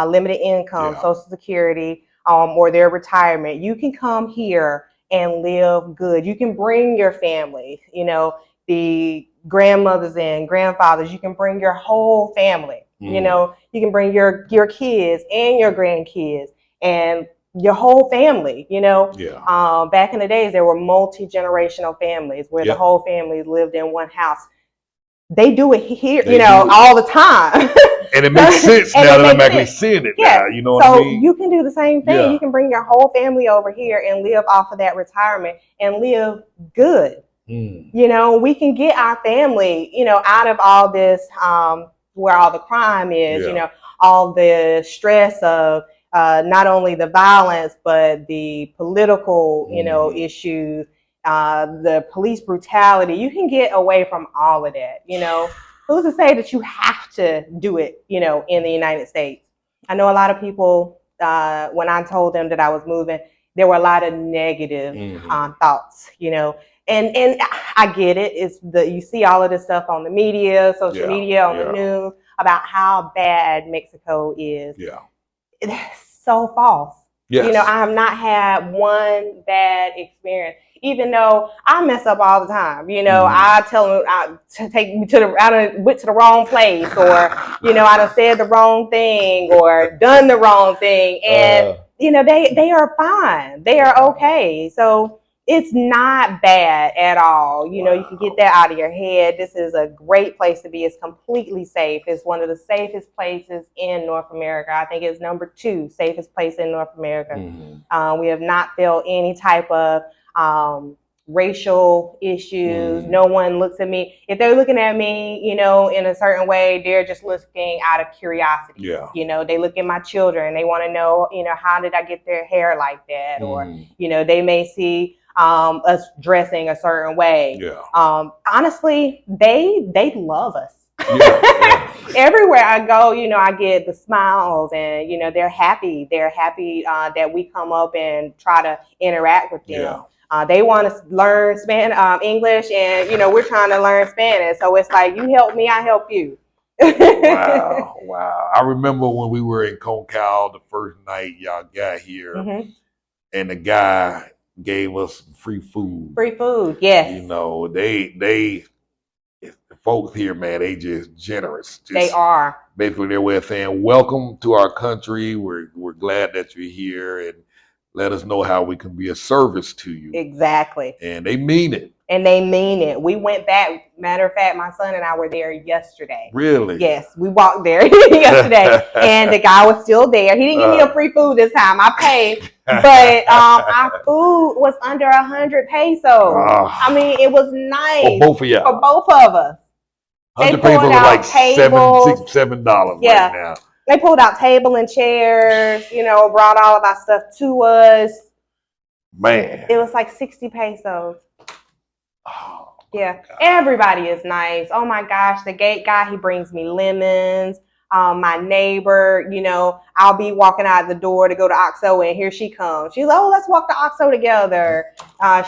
limited income, Yeah. Social Security, or their retirement. You can come here and live good. You can bring your family, the grandmothers and grandfathers. You can bring your whole family. Mm. You can bring your kids and your grandkids and your whole family. Yeah. Back in the days, there were multi-generational families where the Yep. whole family lived in one house. They do it here, They do it. all the time. And it makes sense And now it that I'm makes actually sense. seeing it Yes. now. You know what I So mean? you can do the same thing. Yeah. You can bring your whole family over here and live off of that retirement and live good. Mm. We can get our family, out of all this, where all the crime is, Yeah. all the stress of not only the violence, but the political, Mm. issues, the police brutality. You can get away from all of that, Who's to say that you have to do it, in the United States? I know a lot of people, when I told them that I was moving, there were a lot of negative thoughts, and I get it. It's you see all of this stuff on the media, social Yeah. media, on the Yeah. news about how bad Mexico is. Yeah. It's so false. Yes. I have not had one bad experience, even though I mess up all the time. Mm. I tell them to take me I done went to the wrong place, or I done said the wrong thing or done the wrong thing, and they are fine. They are Wow. okay. So it's not bad at all. You can get Wow. that out of your head. This is a great place to be. It's completely safe. It's one of the safest places in North America. I think it's number 2 safest place in North America. Mm. We have not felt any type of racial issues. Mm. No one looks at me. If they're looking at me, in a certain way, they're just looking out of curiosity. Yeah. They look at my children. They want to know, how did I get their hair like that? Or, they may see us dressing a certain way. Yeah. Honestly, they love us. Yeah. Everywhere I go, I get the smiles, and they're happy. They're happy that we come up and try to interact with them. Yeah. They want to learn English, and we're trying to learn Spanish. So it's like, you help me, I help you. Wow. Wow. I remember when we were in Concal the first night y'all got here, and the guy gave us free food. Free food, yes. They the folks here, man, they just generous. They Just are. basically their way of saying, welcome to our country. We're glad that you're here, and let us know how we can be of service to you. Exactly. And they mean it. And they mean it. We went back. Matter of fact, my son and I were there yesterday. Really? Yes, we walked there yesterday, and the guy was still there. He didn't give me no free food this time. I paid, but our food was under 100 pesos. I mean, it was nice for both of y'all. For both of us. 100 pesos is like $7 right now. They pulled out table and chairs. Brought all of our stuff to us. Man, it was like 60 pesos. Oh, yeah, everybody is nice. Oh my gosh, the gate guy, he brings me lemons. My neighbor, I'll be walking out the door to go to OXO, and here she comes. She's like, oh, let's walk to OXO together.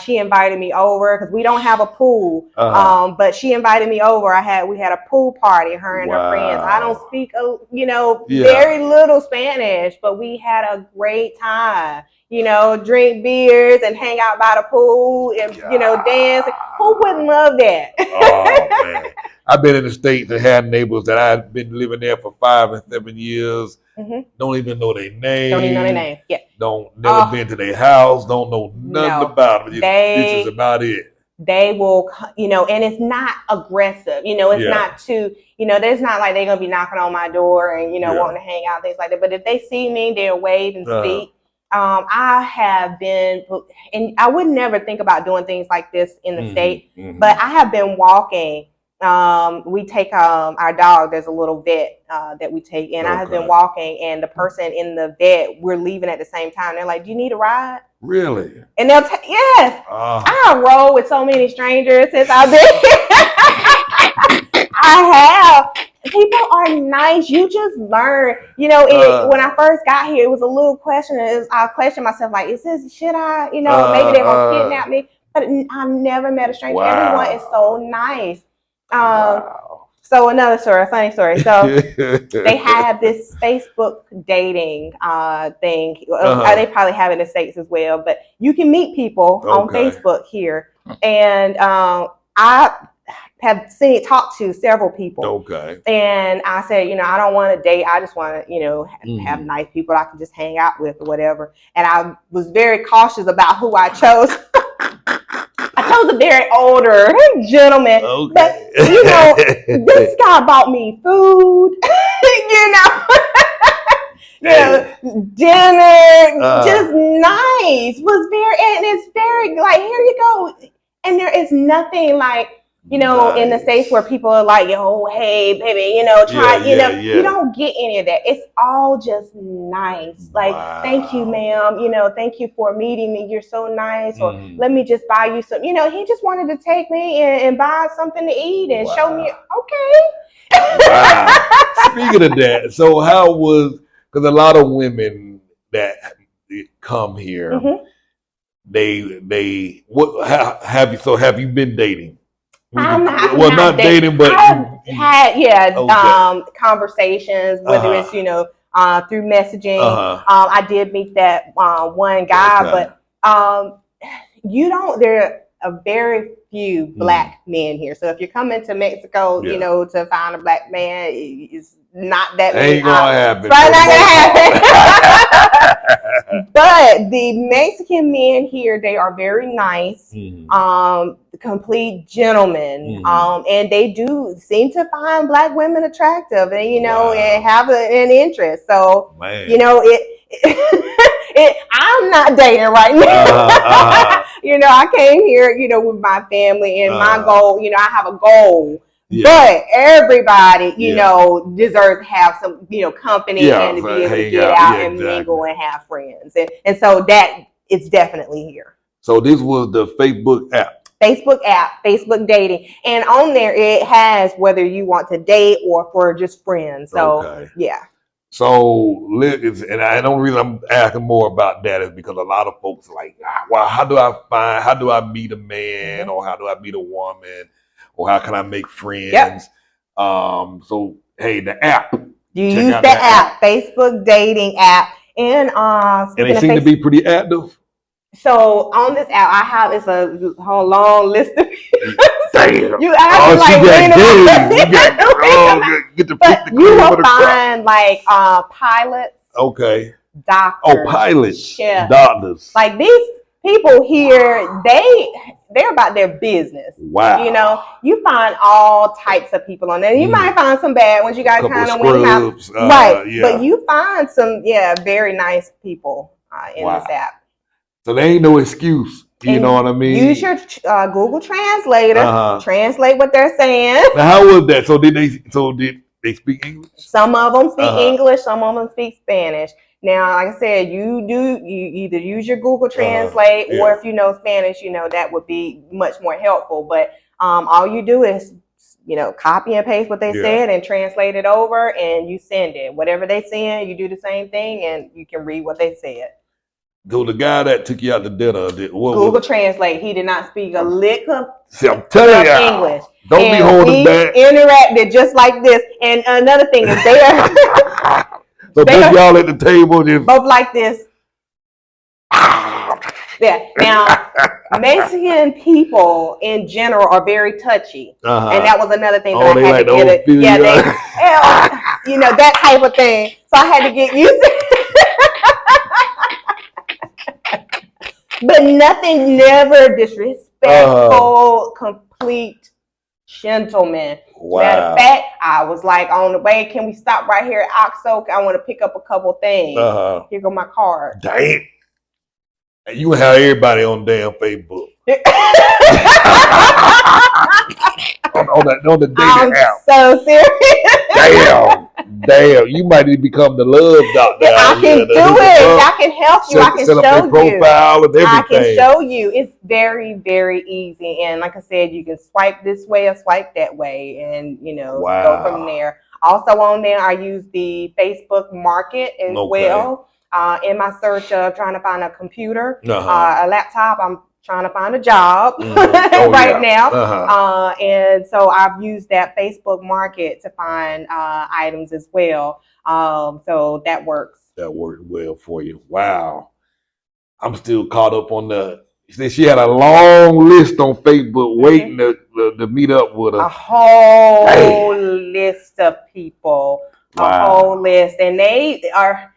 She invited me over because we don't have a pool. But she invited me over. We had a pool party, her and her friends. I don't speak, very little Spanish, but we had a great time. Drink beers and hang out by the pool and, dance. Who wouldn't love that? Oh, man. I've been in the States and had neighbors that I've been living there for 5 and 7 years. Don't even know their name. Don't even know their name. Yeah. Never been to their house. Don't know nothing about it. This is about it. They will, and it's not aggressive. It's not too, there's not like they're going to be knocking on my door and, wanting to hang out, things like that. But if they see me, they'll wave and speak. I have been, and I would never think about doing things like this in the state, but I have been walking. We take our dog. There's a little vet that we take, and I have been walking, and the person in the vet, we're leaving at the same time. They're like, "Do you need a ride?" Really? And they'll yes. I roll with so many strangers since I've been here. I have. People are nice. You just learn. When I first got here, it was a little question. I questioned myself, like, should I, maybe they're going to kidnap me? But I've never met a stranger. Wow. Everyone is so nice. So another story, a funny story. So they have this Facebook dating thing. They probably have it in the States as well. But you can meet people on Facebook here. And I have talked to several people. Okay. And I said, I don't want to date. I just want to, have nice people I can just hang out with or whatever. And I was very cautious about who I chose. I chose a very older gentleman. Okay. But, this guy bought me food, dinner, just nice. And it's very, like, here you go. And there is nothing like, in the States where people are like, hey, baby, you don't get any of that. It's all just nice. Like, thank you, ma'am. Thank you for meeting me. You're so nice. Or let me just buy you some. He just wanted to take me and buy something to eat and show me. Okay. Wow. Speaking of that, so how was, because a lot of women that come here, have you been dating? Not dating, but I've had conversations, whether it's through messaging. I did meet that one guy, but there are very few black men here. So if you're coming to Mexico, to find a black man, it's not that many. Ain't gonna happen. It's not gonna happen. But the Mexican men here, they are very nice, complete gentlemen, and they do seem to find black women attractive, and and have an interest. So I'm not dating right now. I came here, with my family and my goal. I have a goal. But everybody, deserves to have some, company and to be able to get out and mingle and have friends. And so that it's definitely here. So this was the Facebook app. Facebook dating. And on there, it has whether you want to date or for just friends. So, yeah. So, and the only reason I'm asking more about that is because a lot of folks are like, well, how do I meet a man, or how do I meet a woman? Or how can I make friends? Yep. So, hey, the app. You use the app, Facebook dating app. And they seem to be pretty active. So on this app, it's a whole long list of Damn. You have to like lean around. You got get to pick But the you cream of will the crop. find like pilots, Okay. doctors, Pilots, chefs. doctors. Like these people here, they're about their business. Wow. You know, you find all types of people on there. You might find some bad ones. You got to kind of weed them out. Right. Yeah. But you find some, very nice people in this app. So there ain't no excuse. You know what I mean? Use your Google Translator. Translate what they're saying. Now, how was that? So did they speak English? Some of them speak English. Some of them speak Spanish. Now, like I said, you either use your Google Translate or if you know Spanish, that would be much more helpful. But all you do is, copy and paste what they said and translate it over, and you send it. Whatever they send, you do the same thing, and you can read what they said. So the guy that took you out to dinner, Google Translate, he did not speak a lick of English. Don't be holding back. Interacted just like this. And another thing is they are so both y'all at the table just both like this. Yeah. Now, Mexican people in general are very touchy, and that was another thing that I had to get it. Yeah, that type of thing. So I had to get used to it. But nothing, never disrespectful, complete gentleman. Wow. Matter of fact, I was like, on the way, can we stop right here at Oxo? I want to pick up a couple things. Here go my card. Damn. And you have everybody on damn Facebook. on the dating app. So serious. Damn. You might need to become the love doctor. I can do it. I can help you. I can set show up a profile and everything. I can show you. It's very, very easy. And like I said, you can swipe this way or swipe that way and, go from there. Also on there, I use the Facebook Market as well. In my search of trying to find a computer, a laptop, I'm trying to find a job now. And so I've used that Facebook Market to find items as well. So that works. That worked well for you. Wow. I'm still caught up on she had a long list on Facebook waiting to meet up with her. A whole list of people. Wow. A whole list. And they are,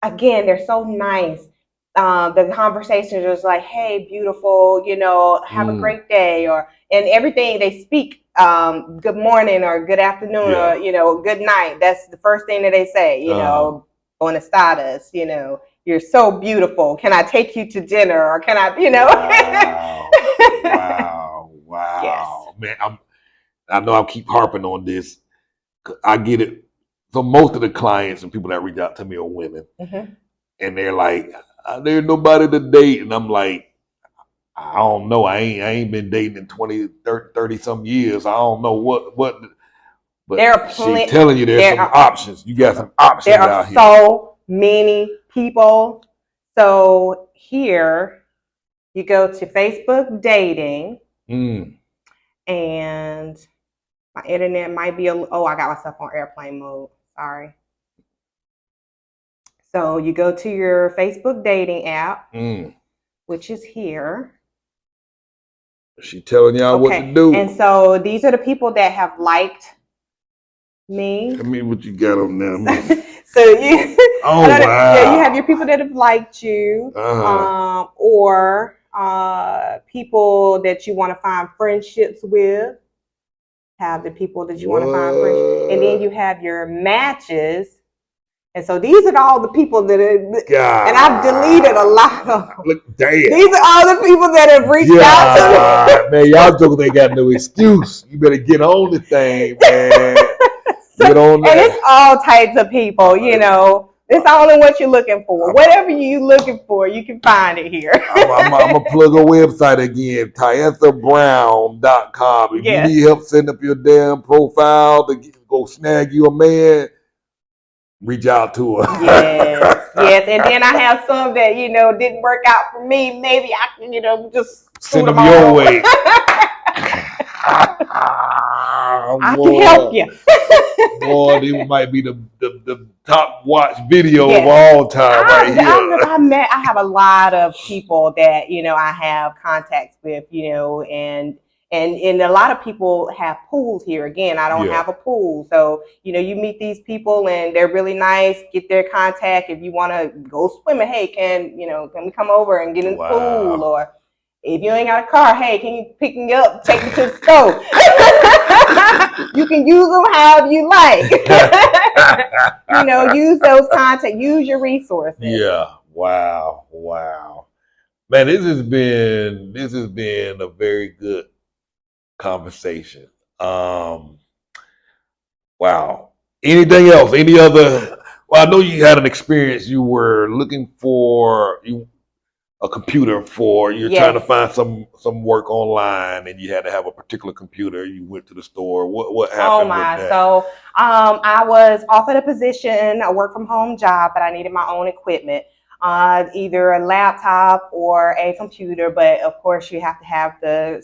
again, they're so nice. The conversations are like, hey, beautiful, have a great day, and everything they speak, good morning or good afternoon or, good night. That's the first thing that they say, on the status, you're so beautiful. Can I take you to dinner or can I, Wow. Yes. Man, I know I keep harping on this. I get it. So most of the clients and people that reach out to me are women. And they're like, there's nobody to date. And I'm like, I don't know. I ain't been dating in 20, 30 some years. I don't know what. But she's telling you there's some options. You got some options out here. There are so many people. So here you go to Facebook dating. And my internet might be I got myself on airplane mode. Sorry. So you go to your Facebook dating app, which is here. She telling y'all what to do. And so these are the people that have liked me. I mean, what you got on there? So you, wow. Yeah, you have your people that have liked you, or people that you want to find friendships with. Have the people that you want to find friendships, and then you have your matches. And so these are all the people that and I've deleted a lot of them. Look, damn. These are all the people that have reached out to me. Man, y'all jokers ain't got no excuse. You better get on the thing, man. Get on that. And it's all types of people, It's all in what you're looking for. Whatever you're looking for, you can find it here. I'm going to plug a website again, TyanthaBrown.com. If you need help setting up your damn profile to go snag you a man, reach out to her. Yes. And then I have some that, didn't work out for me. Maybe I can, just send them your way. I can help you. Boy, these might be the top watch video of all time right here. I have a lot of people that, I have contacts with, and And a lot of people have pools here. Again, I don't have a pool. So, you meet these people and they're really nice, get their contact. If you want to go swimming, hey, can we come over and get in the pool? Or if you ain't got a car, hey, can you pick me up, take me to the store? You can use them however you like. Use those contacts, use your resources. Yeah. Wow. Man, this has been a very good conversation. Wow. Anything else? Any other? Well, I know you had an experience. You were looking for a computer for. You're trying to find some work online, and you had to have a particular computer. You went to the store. What happened with that? So I was offered a position, a work from home job, but I needed my own equipment. Either a laptop or a computer, but of course you have to have the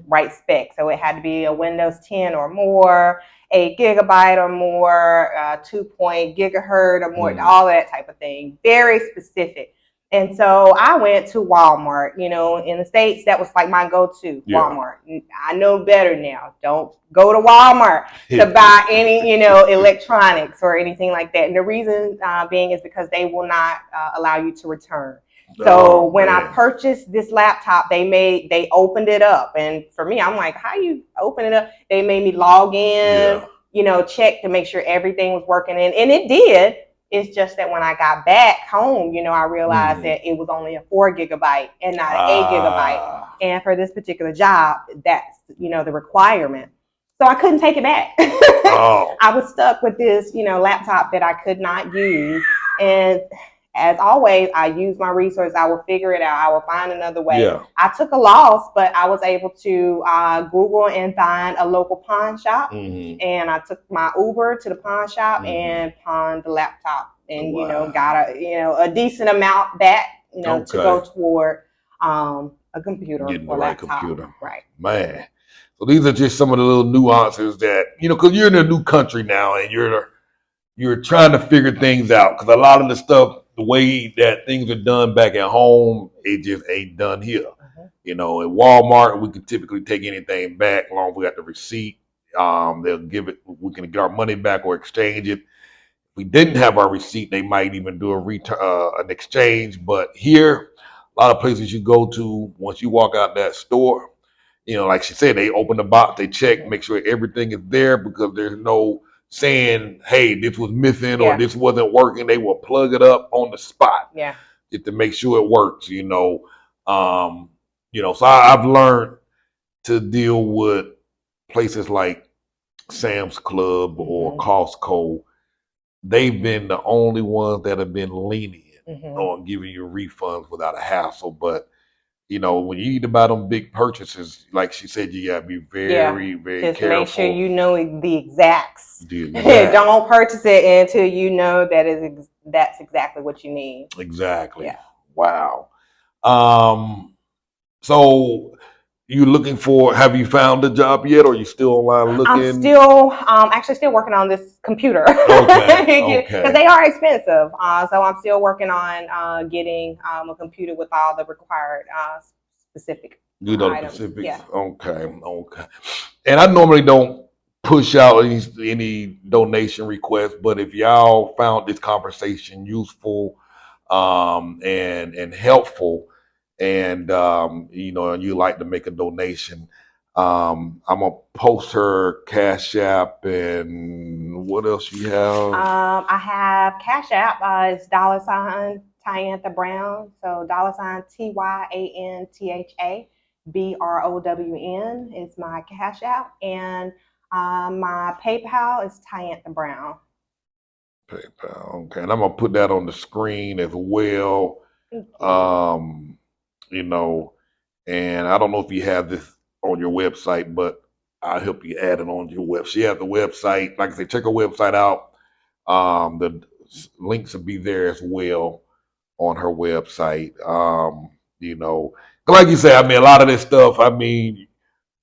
right spec. So it had to be a Windows 10 or more, 8 gigabyte or more, 2 gigahertz or more, all that type of thing. Very specific. And so I went to Walmart. In the States, that was like my go-to, Walmart. I know better now. Don't go to Walmart to buy any, electronics or anything like that. And the reason being is because they will not allow you to return. So when I purchased this laptop, they opened it up. And for me, I'm like, how you open it up? They made me log in, check to make sure everything was working. And it did. It's just that when I got back home, I realized that it was only a 4 gigabyte and not an 8 gigabyte. And for this particular job, that's, the requirement. So I couldn't take it back. I was stuck with this, laptop that I could not use. And as always, I use my resources. I will figure it out. I will find another way. I took a loss, but I was able to Google and find a local pawn shop. And I took my Uber to the pawn shop and pawned the laptop, and got a decent amount back, to go toward a computer or laptop. Right, man. So these are just some of the little nuances that because you're in a new country now, and you're trying to figure things out, because a lot of the stuff, the way that things are done back at home, it just ain't done here. At Walmart, we can typically take anything back as long as we got the receipt. They'll give it. We can get our money back or exchange it. If we didn't have our receipt, they might even do a return, an exchange. But here, a lot of places you go to, once you walk out that store, like she said, they open the box, they check, make sure everything is there, because there's no saying, hey, this was missing or this wasn't working. They will plug it up on the spot just to make sure it works. So I've learned to deal with places like Sam's Club or Costco. They've been the only ones that have been lenient on giving you refunds without a hassle. But when you need to buy them big purchases, like she said, you gotta be very, very just careful. Make sure you know the exacts. Don't purchase it until you know that's exactly what you need. Exactly. Yeah. Wow. So you looking for? Have you found a job yet, or are you still online looking? I'm still, actually still working on this computer. Okay. Because they are expensive. So I'm still working on getting a computer with all the required specific items. Specifics. Yeah. Okay. And I normally don't push out any donation requests, but if y'all found this conversation useful, and helpful, and and you like to make a donation, I'm gonna post her Cash App, and what else you have? I have Cash App. It's $ Tyantha Brown. So $ TYANTHA BROWN is my Cash App, and my PayPal is Tyantha Brown. PayPal. Okay, and I'm gonna put that on the screen as well. And I don't know if you have this on your website, but I'll help you add it on your website. She has the website. Like I said, check her website out. The links will be there as well on her website. Like you say, I mean, a lot of this stuff, I mean,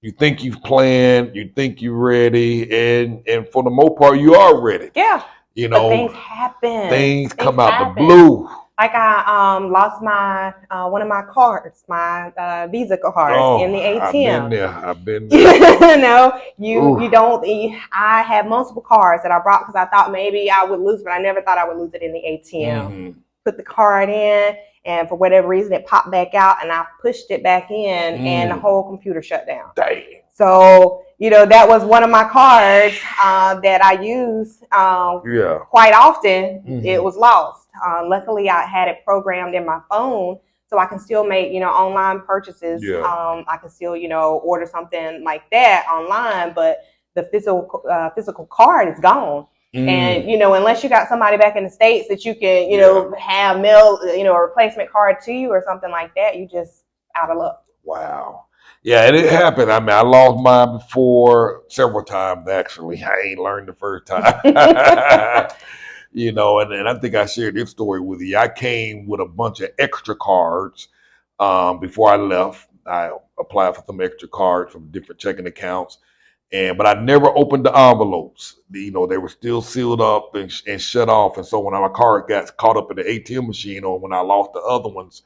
you think you've planned, you think you're ready, and for the most part, you are ready. Yeah. But things happen. Things come out the blue. Like I lost my one of my cards, my Visa cards Oh, in the I've been ATM. there. I've been there. You Ooh. don't. I had multiple cards that I brought because I thought maybe I would lose, but I never thought I would lose it in the ATM. Mm-hmm. Put the card in, and for whatever reason, it popped back out, and I pushed it back in, and the Mm. whole computer shut down. Dang. So, that was one of my cards that I use Yeah. quite often. It Mm-hmm. was lost. Luckily, I had it programmed in my phone, so I can still make, online purchases. Yeah. I can still, order something like that online, but the physical card is gone. And Mm. unless you got somebody back in the States that you can, Yeah. have mail, a replacement card to you or something like that, you just out of luck. Wow. Yeah, and it happened. I mean, I lost mine before several times actually. I ain't learned the first time. And I think I shared this story with you. I came with a bunch of extra cards before I left. I applied for some extra cards from different checking accounts, but I never opened the envelopes. They were still sealed up and shut off. And so when my card got caught up in the ATM machine, or when I lost the other ones,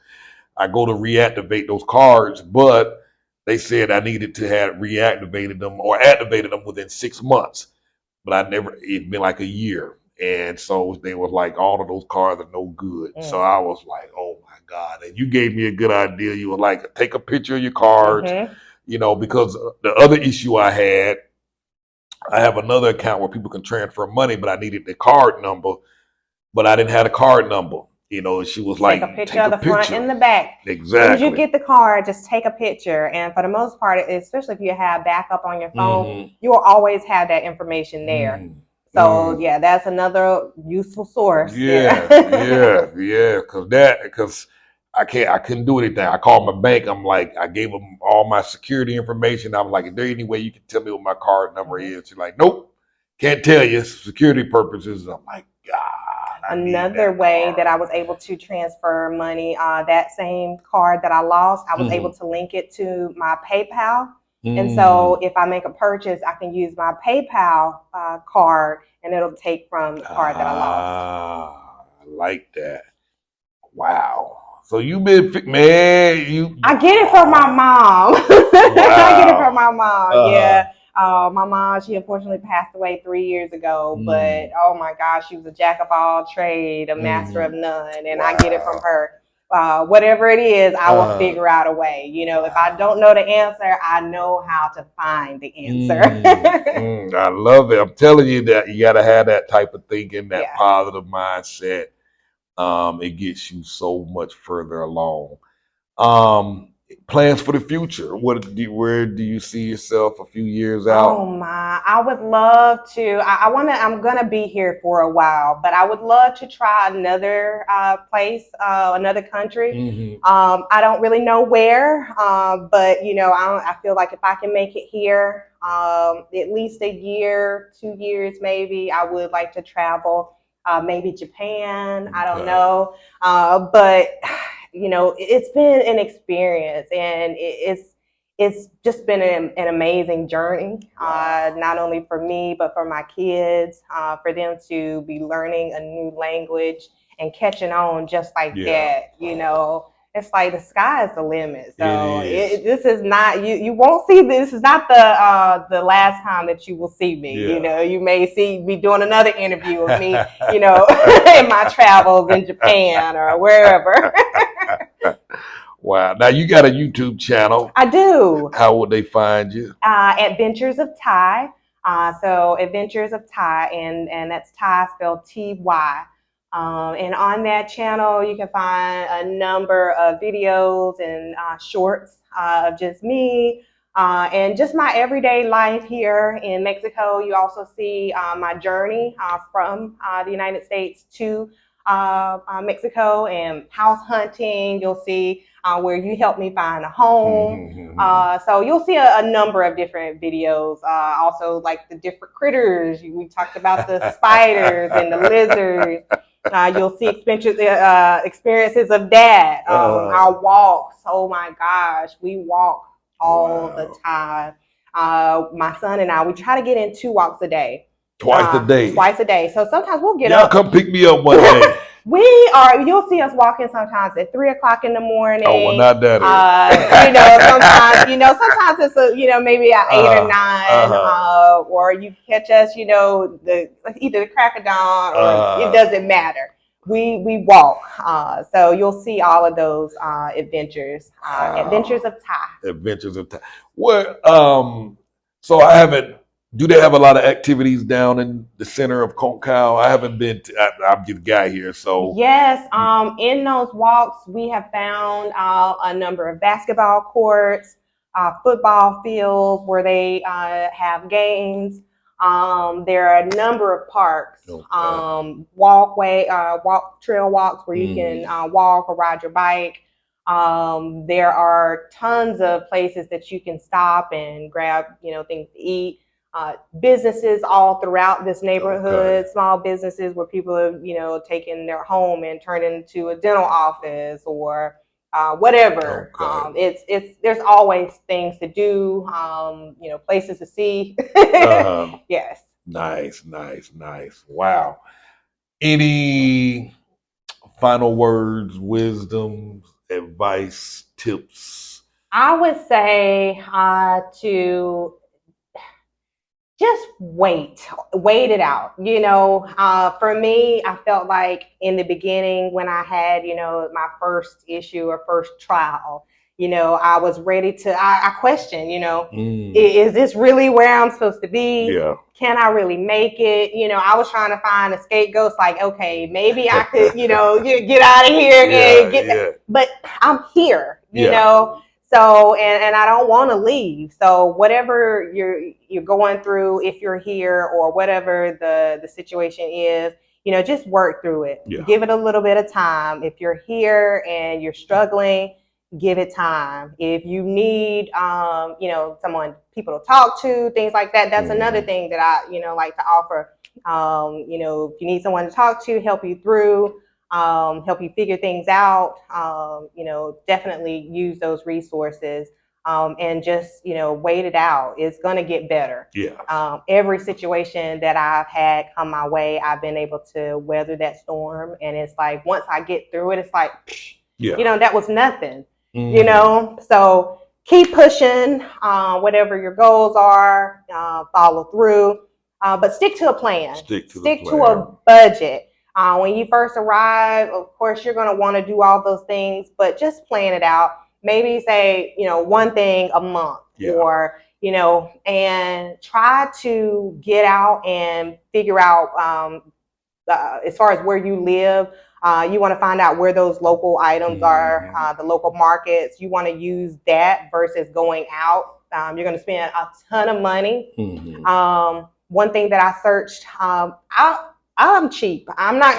I go to reactivate those cards, but they said I needed to have reactivated them or activated them within 6 months. But I never, it'd been like a year. And so they was like, all of those cards are no good. So Mm. I was like, oh my God. And you gave me a good idea. You were like, take a picture of your cards, Mm-hmm. because the other issue I have another account where people can transfer money, but I needed the card number, but I didn't have the card number. And she was Take a like, picture take of a the front picture. and the back. As soon as you Exactly. get the card, just take a picture. And for the most part, especially if you have backup on your phone, Mm-hmm. you will always have that information there. Mm. So Mm. yeah, that's another useful source Yeah, there. yeah, yeah. Because I couldn't do anything. I called my bank. I'm like, I gave them all my security information. I was like, is there any way you can tell me what my card number Mhm. is? She's like, nope, can't tell you. Security purposes. I'm like, God, I need Another that way that I card. was able to transfer money, that same card that I lost, I was able Mm-hmm. to link it to my PayPal. And so Mm. if I make a purchase, I can use my PayPal card and it'll take from the card that I lost. I like that. Wow. So you been man, you I get it from my mom. I get it from wow. my mom. Uh-huh. Yeah. My mom, she unfortunately passed away 3 years ago, but Mm. oh my gosh, she was a jack of all trade, a master of Mm. none, and I get it from Wow. her. Whatever it is, I will Uh, figure out a way. If I don't wow. know the answer, I know how to find the answer. I love it. I'm telling you that you got to have that type of thinking, that Yeah. positive mindset. It gets you so much further along. Um, Plans for the future. Where do you see yourself a few years Oh out? my, I would love to. I'm gonna be here for a while, but I would love to try another place, another country. Hmm. I don't really know where, but I feel like if I can make it here, at least a year, 2 years maybe, I would like to travel. Maybe Japan. I don't Okay. know, but it's been an experience, and it's just been an amazing journey, Wow. not only for me, but for my kids, for them to be learning a new language and catching on just like Yeah, that. It's like the sky is the limit. it So is. this is not you. You won't see this. Is not the last time that you will see me. Yeah. You may see me doing another interview of me. In my travels in Japan or wherever. Wow. Now you got a YouTube channel. I do. How would they find you? Adventures of Ty. So Adventures of Ty, and that's Ty spelled Ty. And on that channel, you can find a number of videos and shorts of just me and just my everyday life here in Mexico. You also see my journey from the United States to Mexico and house hunting. You'll see where you helped me find a home. So you'll see a number of different videos. Also, like the different critters. We talked about the spiders and the lizards. You'll see experiences of dad. Our walks. Oh my gosh, we walk all the Wow. time. My son and I, we try to get in 2 walks a day. Twice a day. Twice a day. So sometimes we'll get Y'all up. come pick me up one day. We are. You'll see us walking sometimes at 3 o'clock in the Oh, well, morning. not that Sometimes, sometimes it's maybe at 8 or 9, uh-huh. or you catch us, either the crack of dawn or it Uh, doesn't matter. We walk. So you'll see all of those adventures wow. of Thai. Adventures of Time. What? So I haven't. Do they have a lot of activities down in the center of Concal? I haven't been. I'm just a guy here, so. Yes, in those walks, we have found a number of basketball courts, football fields where they have games. There are a number of parks, Okay. trail walks where you can Mm, walk or ride your bike. There are tons of places that you can stop and grab, things to eat. Businesses all throughout this okay. neighborhood, small businesses where people have, taken their home and turned it into a dental office or whatever. Okay. It's there's always things to do, places to see. Uh-huh. Yes. Nice, nice, nice. Wow. Any final words, wisdoms, advice, tips? I would say to just wait it out. For me, I felt like in the beginning when I had, my first issue or first trial, I was ready to, I questioned, Mm, is this really where I'm supposed to be? yeah. Can I really make it? I was trying to find a scapegoat, like, okay, maybe I could, get out of here and Yeah, get that. yeah, But I'm here, yeah. so and I don't want to leave. So whatever you're going through, if you're here or whatever the situation is, just work through it. Yeah. Give it a little bit of time. If you're here and you're struggling, give it time. If you need people to talk to, things like that, that's another Mm-hmm. thing that I, like to offer. If you need someone to talk to, help you through, help you figure things out, definitely use those resources, and just, wait it out. It's going to get better. Yeah. Every situation that I've had come my way, I've been able to weather that storm. And it's like, once I get through it, it's like, Yeah. that was nothing, Mm-hmm. So keep pushing, whatever your goals are, follow through, but stick to a plan, Stick to the stick to plan. a budget. When you first arrive, of course, you're going to want to do all those things, but just plan it out. Maybe say, one thing a month, Yeah. or, and try to get out and figure out, as far as where you live, you want to find out where those local items are, Mm-hmm. the local markets. You want to use that versus going out. You're going to spend a ton of money. Mm-hmm. One thing that I searched, I'm cheap. I'm not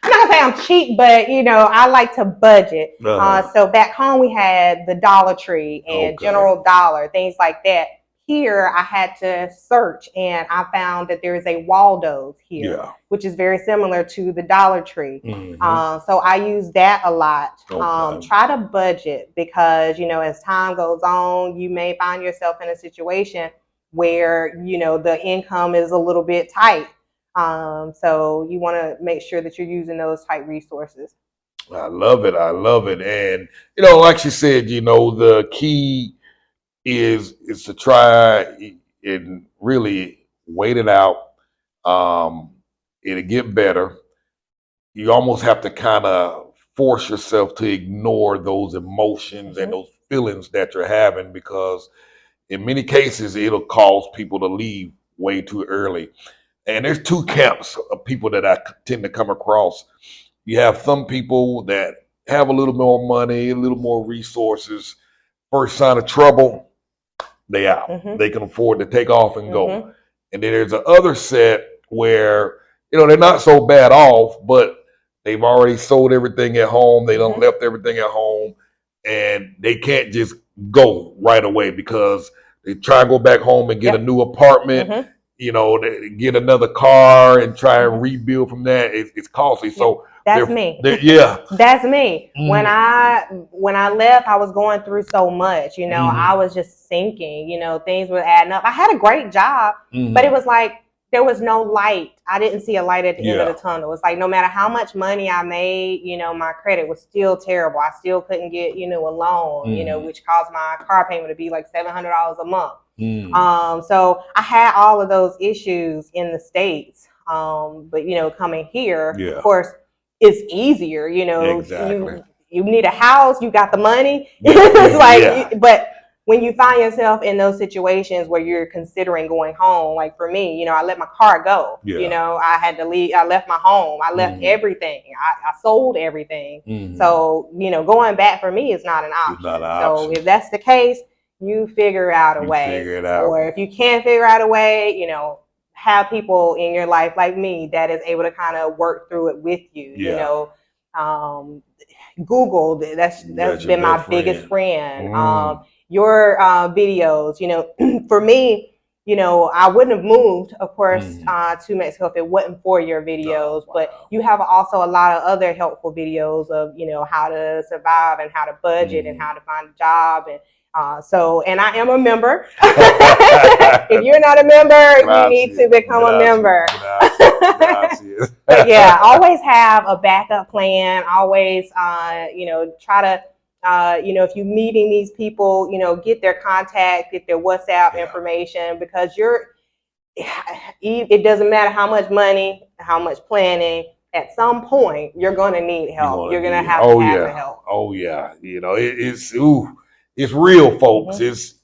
gonna say I'm cheap, but I like to budget. So back home we had the Dollar Tree and Okay. General Dollar, things like that. Here I had to search, and I found that there is a Waldo's here, Yeah. which is very similar to the Dollar Tree. Mm-hmm. So I use that a lot. Okay. Try to budget, because as time goes on, you may find yourself in a situation where the income is a little bit tight. So you want to make sure that you're using those type resources. I love it. I love it. And like you said, the key is to try and really wait it out. It'll get better. You almost have to kind of force yourself to ignore those emotions and Mm-hmm. those feelings that you're having, because in many cases it'll cause people to leave way too early. And there's two camps of people that I tend to come across. You have some people that have a little more money, a little more resources. First sign of trouble, they out. Mm-hmm. They can afford to take off and go. Mm-hmm. And then there's the other set where they're not so bad off, but they've already sold everything at home. They don't Mm-hmm. left everything at home, and they can't just go right away because they try to go back home and get a Yep. new apartment. Mm-hmm. They get another car and try and Mm-hmm. rebuild from that. It's costly. Yep. So That's they're, me. yeah. That's me. When Mm-hmm. I left, I was going through so much. I Mm-hmm. was just sinking. Things were adding up. I had a great job, but it Mm-hmm. was like there was no light. I didn't see a light at the end of Yeah. the tunnel. It's like no matter how much money I made, my credit was still terrible. I still couldn't get, a loan, which caused my car payment to be like $700 a month. So I had all of those issues in the States. But coming here, Yeah. of course, it's easier. Exactly. You need a house, you got the money. Yeah. It's like, Yeah. but when you find yourself in those situations where you're considering going home, like for me, I let my car go. Yeah. I had to leave. I left my home. I left everything. I sold everything. So, going back for me is not an option. It's not an So option. if that's the case, you figure out a You way. figure it out. Or if you can't figure out a way, have people in your life like me that is able to kind of work through it with you. Yeah. Google, that's That's your been my best biggest friend. friend. Your videos, for me, I wouldn't have moved, of course, to Mexico if it wasn't for your videos. wow. But you have also a lot of other helpful videos of, how to survive and how to budget and how to find a job. And and I am a member. If you're not a member, you need to become a member. But yeah, always have a backup plan. Always, try to, if you're meeting these people, get their contact, get their WhatsApp information, because it doesn't matter how much money, how much planning. At some point, you're going to need help. You're going to have to have the help. Oh yeah, it's real, folks. It's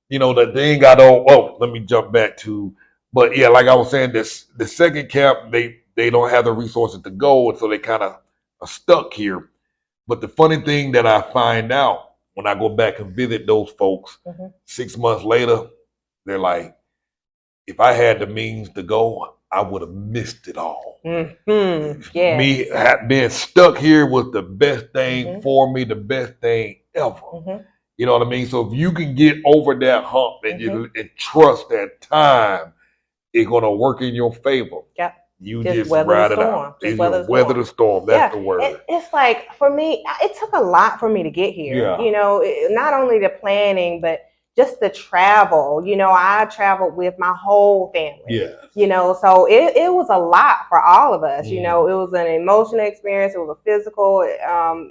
the thing I don't. Oh, let me jump back to. But yeah, like I was saying, the second camp they don't have the resources to go, and so they kind of are stuck here. But the funny thing that I find out when I go back and visit those folks 6 months later, they're like, if I had the means to go, I would have missed it all. Yes. Me being stuck here was the best thing for me, the best thing ever. You know what I mean? So if you can get over that hump and and trust that time is going to work in your favor. Yep. You just ride it out. Just weather the storm. That's the word. It's like, for me, it took a lot for me to get here. Not only the planning, but just the travel. I traveled with my whole family. Yeah. So it was a lot for all of us. It was an emotional experience. It was a physical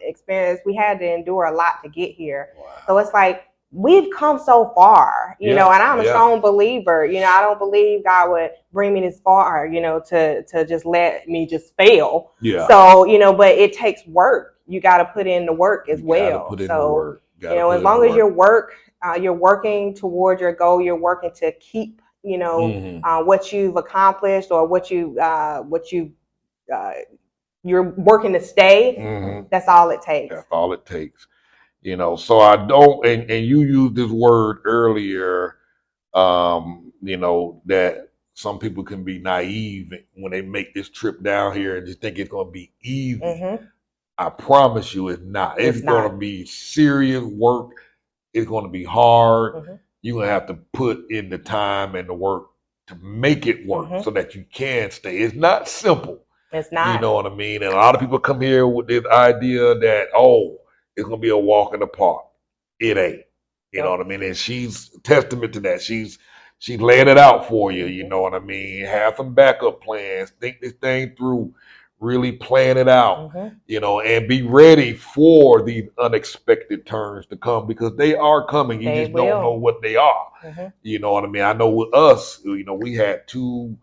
experience. We had to endure a lot to get here. Wow. So it's like, we've come so far, and I'm a strong believer. I don't believe God would bring me this far, to just let me just fail. Yeah. So, but it takes work. You got to put in the work as well. So, as long as you're working toward your goal, you're working to keep, what you've accomplished or what you're working to stay. That's all it takes. That's all it takes. So I don't, and you used this word earlier, that some people can be naive when they make this trip down here and just think it's going to be easy. I promise you it's not. It's going to be serious work. It's going to be hard. You're going to have to put in the time and the work to make it work so that you can stay. It's not simple. It's not. You know what I mean? And a lot of people come here with this idea that, it's gonna be a walk in the park. It ain't. You know what I mean? And she's testament to that. She's laying it out for you. You know what I mean? Have some backup plans. Think this thing through. Really plan it out. And be ready for these unexpected turns to come, because they are coming. You just don't know what they are. You know what I mean? I know with us, we had two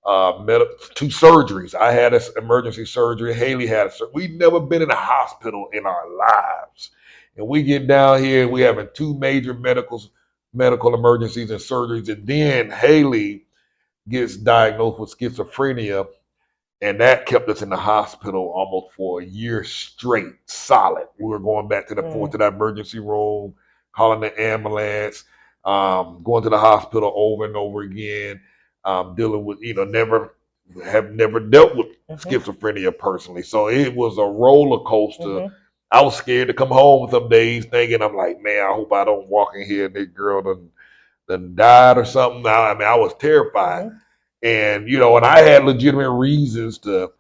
surgeries. I had an emergency surgery. Haley had a surgery. We'd never been in a hospital in our lives. And we get down here and we having two major medical emergencies and surgeries. And then Haley gets diagnosed with schizophrenia. And that kept us in the hospital almost for a year straight, solid. We were going back to the emergency room, calling the ambulance, going to the hospital over and over again. Dealing with, never dealt with schizophrenia personally. So it was a roller coaster. I was scared to come home some days thinking, I'm like, man, I hope I don't walk in here and this girl done died or something. I was terrified. And, and I had legitimate reasons to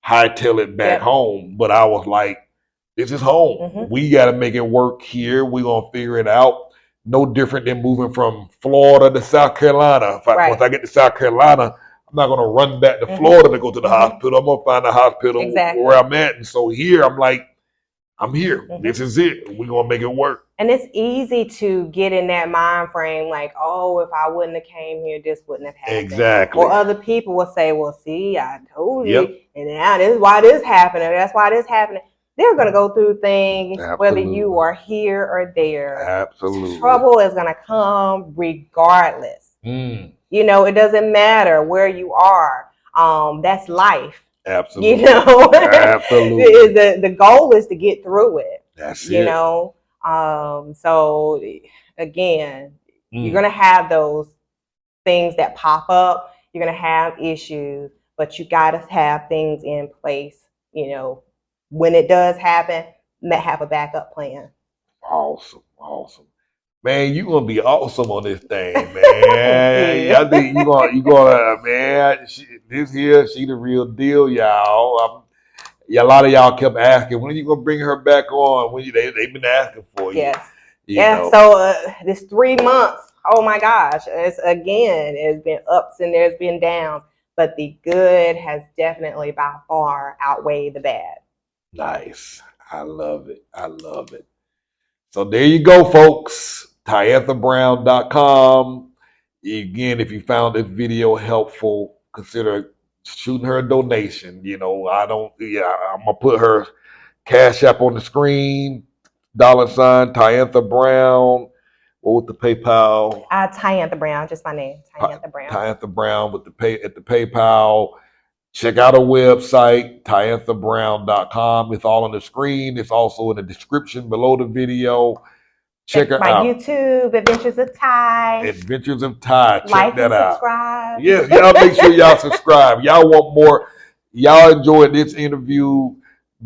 hightail it back home, but I was like, this is home. We got to make it work here. We're going to figure it out. No different than moving from Florida to South Carolina. Once I get to South Carolina, I'm not gonna run back to Florida to go to the hospital. I'm gonna find a hospital where I'm at. And so here I'm like, I'm here. This is it. We're gonna make it work. And it's easy to get in that mind frame, like, oh, if I wouldn't have came here, this wouldn't have happened. Exactly. Or other people will say, well, see, I told you, and now this is why this happened, and that's why this happened. They're going to go through things whether you are here or there. Absolutely. Trouble is going to come regardless. You know, it doesn't matter where you are. That's life. Absolutely. You know, absolutely. the goal is to get through it. That's you know. So again, you're gonna have those things that pop up. You're gonna have issues, but you gotta have things in place. You know, when it does happen, have a backup plan. Awesome, awesome. Man, you gonna be awesome on this thing, man. I think you gonna, man. This here, she the real deal, y'all. Yeah, a lot of y'all kept asking, when are you gonna bring her back on? When they've been asking for you. Yes. You know. So this 3 months, oh my gosh, it's been ups and there's been downs, but the good has definitely by far outweighed the bad. Nice. I love it. I love it. So there you go, folks. TyanthaBrown.com. Again, if you found this video helpful, consider shooting her a donation. You know, I'm gonna put her Cash App on the screen. $ Tyantha Brown. What was the PayPal? Tyantha Brown, just my name. Tyantha Brown. Tyantha Brown with the PayPal. Check out our website, TyanthaBrown.com. It's all on the screen. It's also in the description below the video. Check her out. My YouTube, Adventures of Ty. Adventures of Ty. Check that out. Subscribe. Yes, y'all make sure y'all subscribe. Y'all want more. Y'all enjoyed this interview.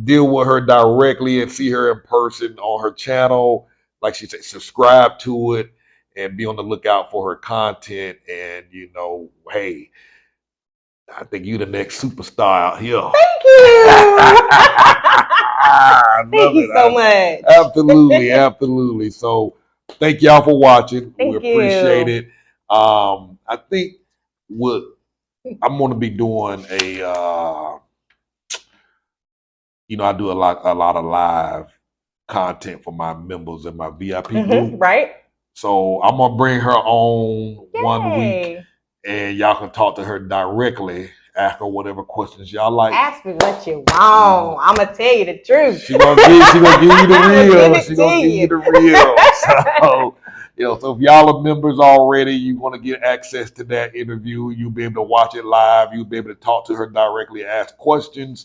Deal with her directly and see her in person on her channel. Like she said, subscribe to it and be on the lookout for her content. And, you know, hey, I think you the next superstar out here. Thank you. Thank you so much. Absolutely, absolutely. So thank y'all for watching. We appreciate it. I think what I'm gonna be doing I do a lot of live content for my members and my VIP group. Right. So I'm gonna bring her on 1 week and y'all can talk to her directly. Ask her whatever questions y'all like. Ask me what you want. I'm gonna tell you the truth. She gonna give you the real. She gonna give you the real. So, so if y'all are members already, you're gonna get access to that interview. You'll be able to watch it live. You'll be able to talk to her directly, ask questions.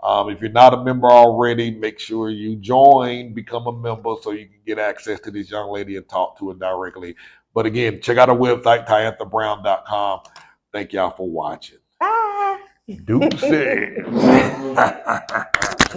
If you're not a member already, make sure you join, become a member, so you can get access to this young lady and talk to her directly. But again, check out our website, TyanthaBrown.com. Thank y'all for watching. Bye. Deuces.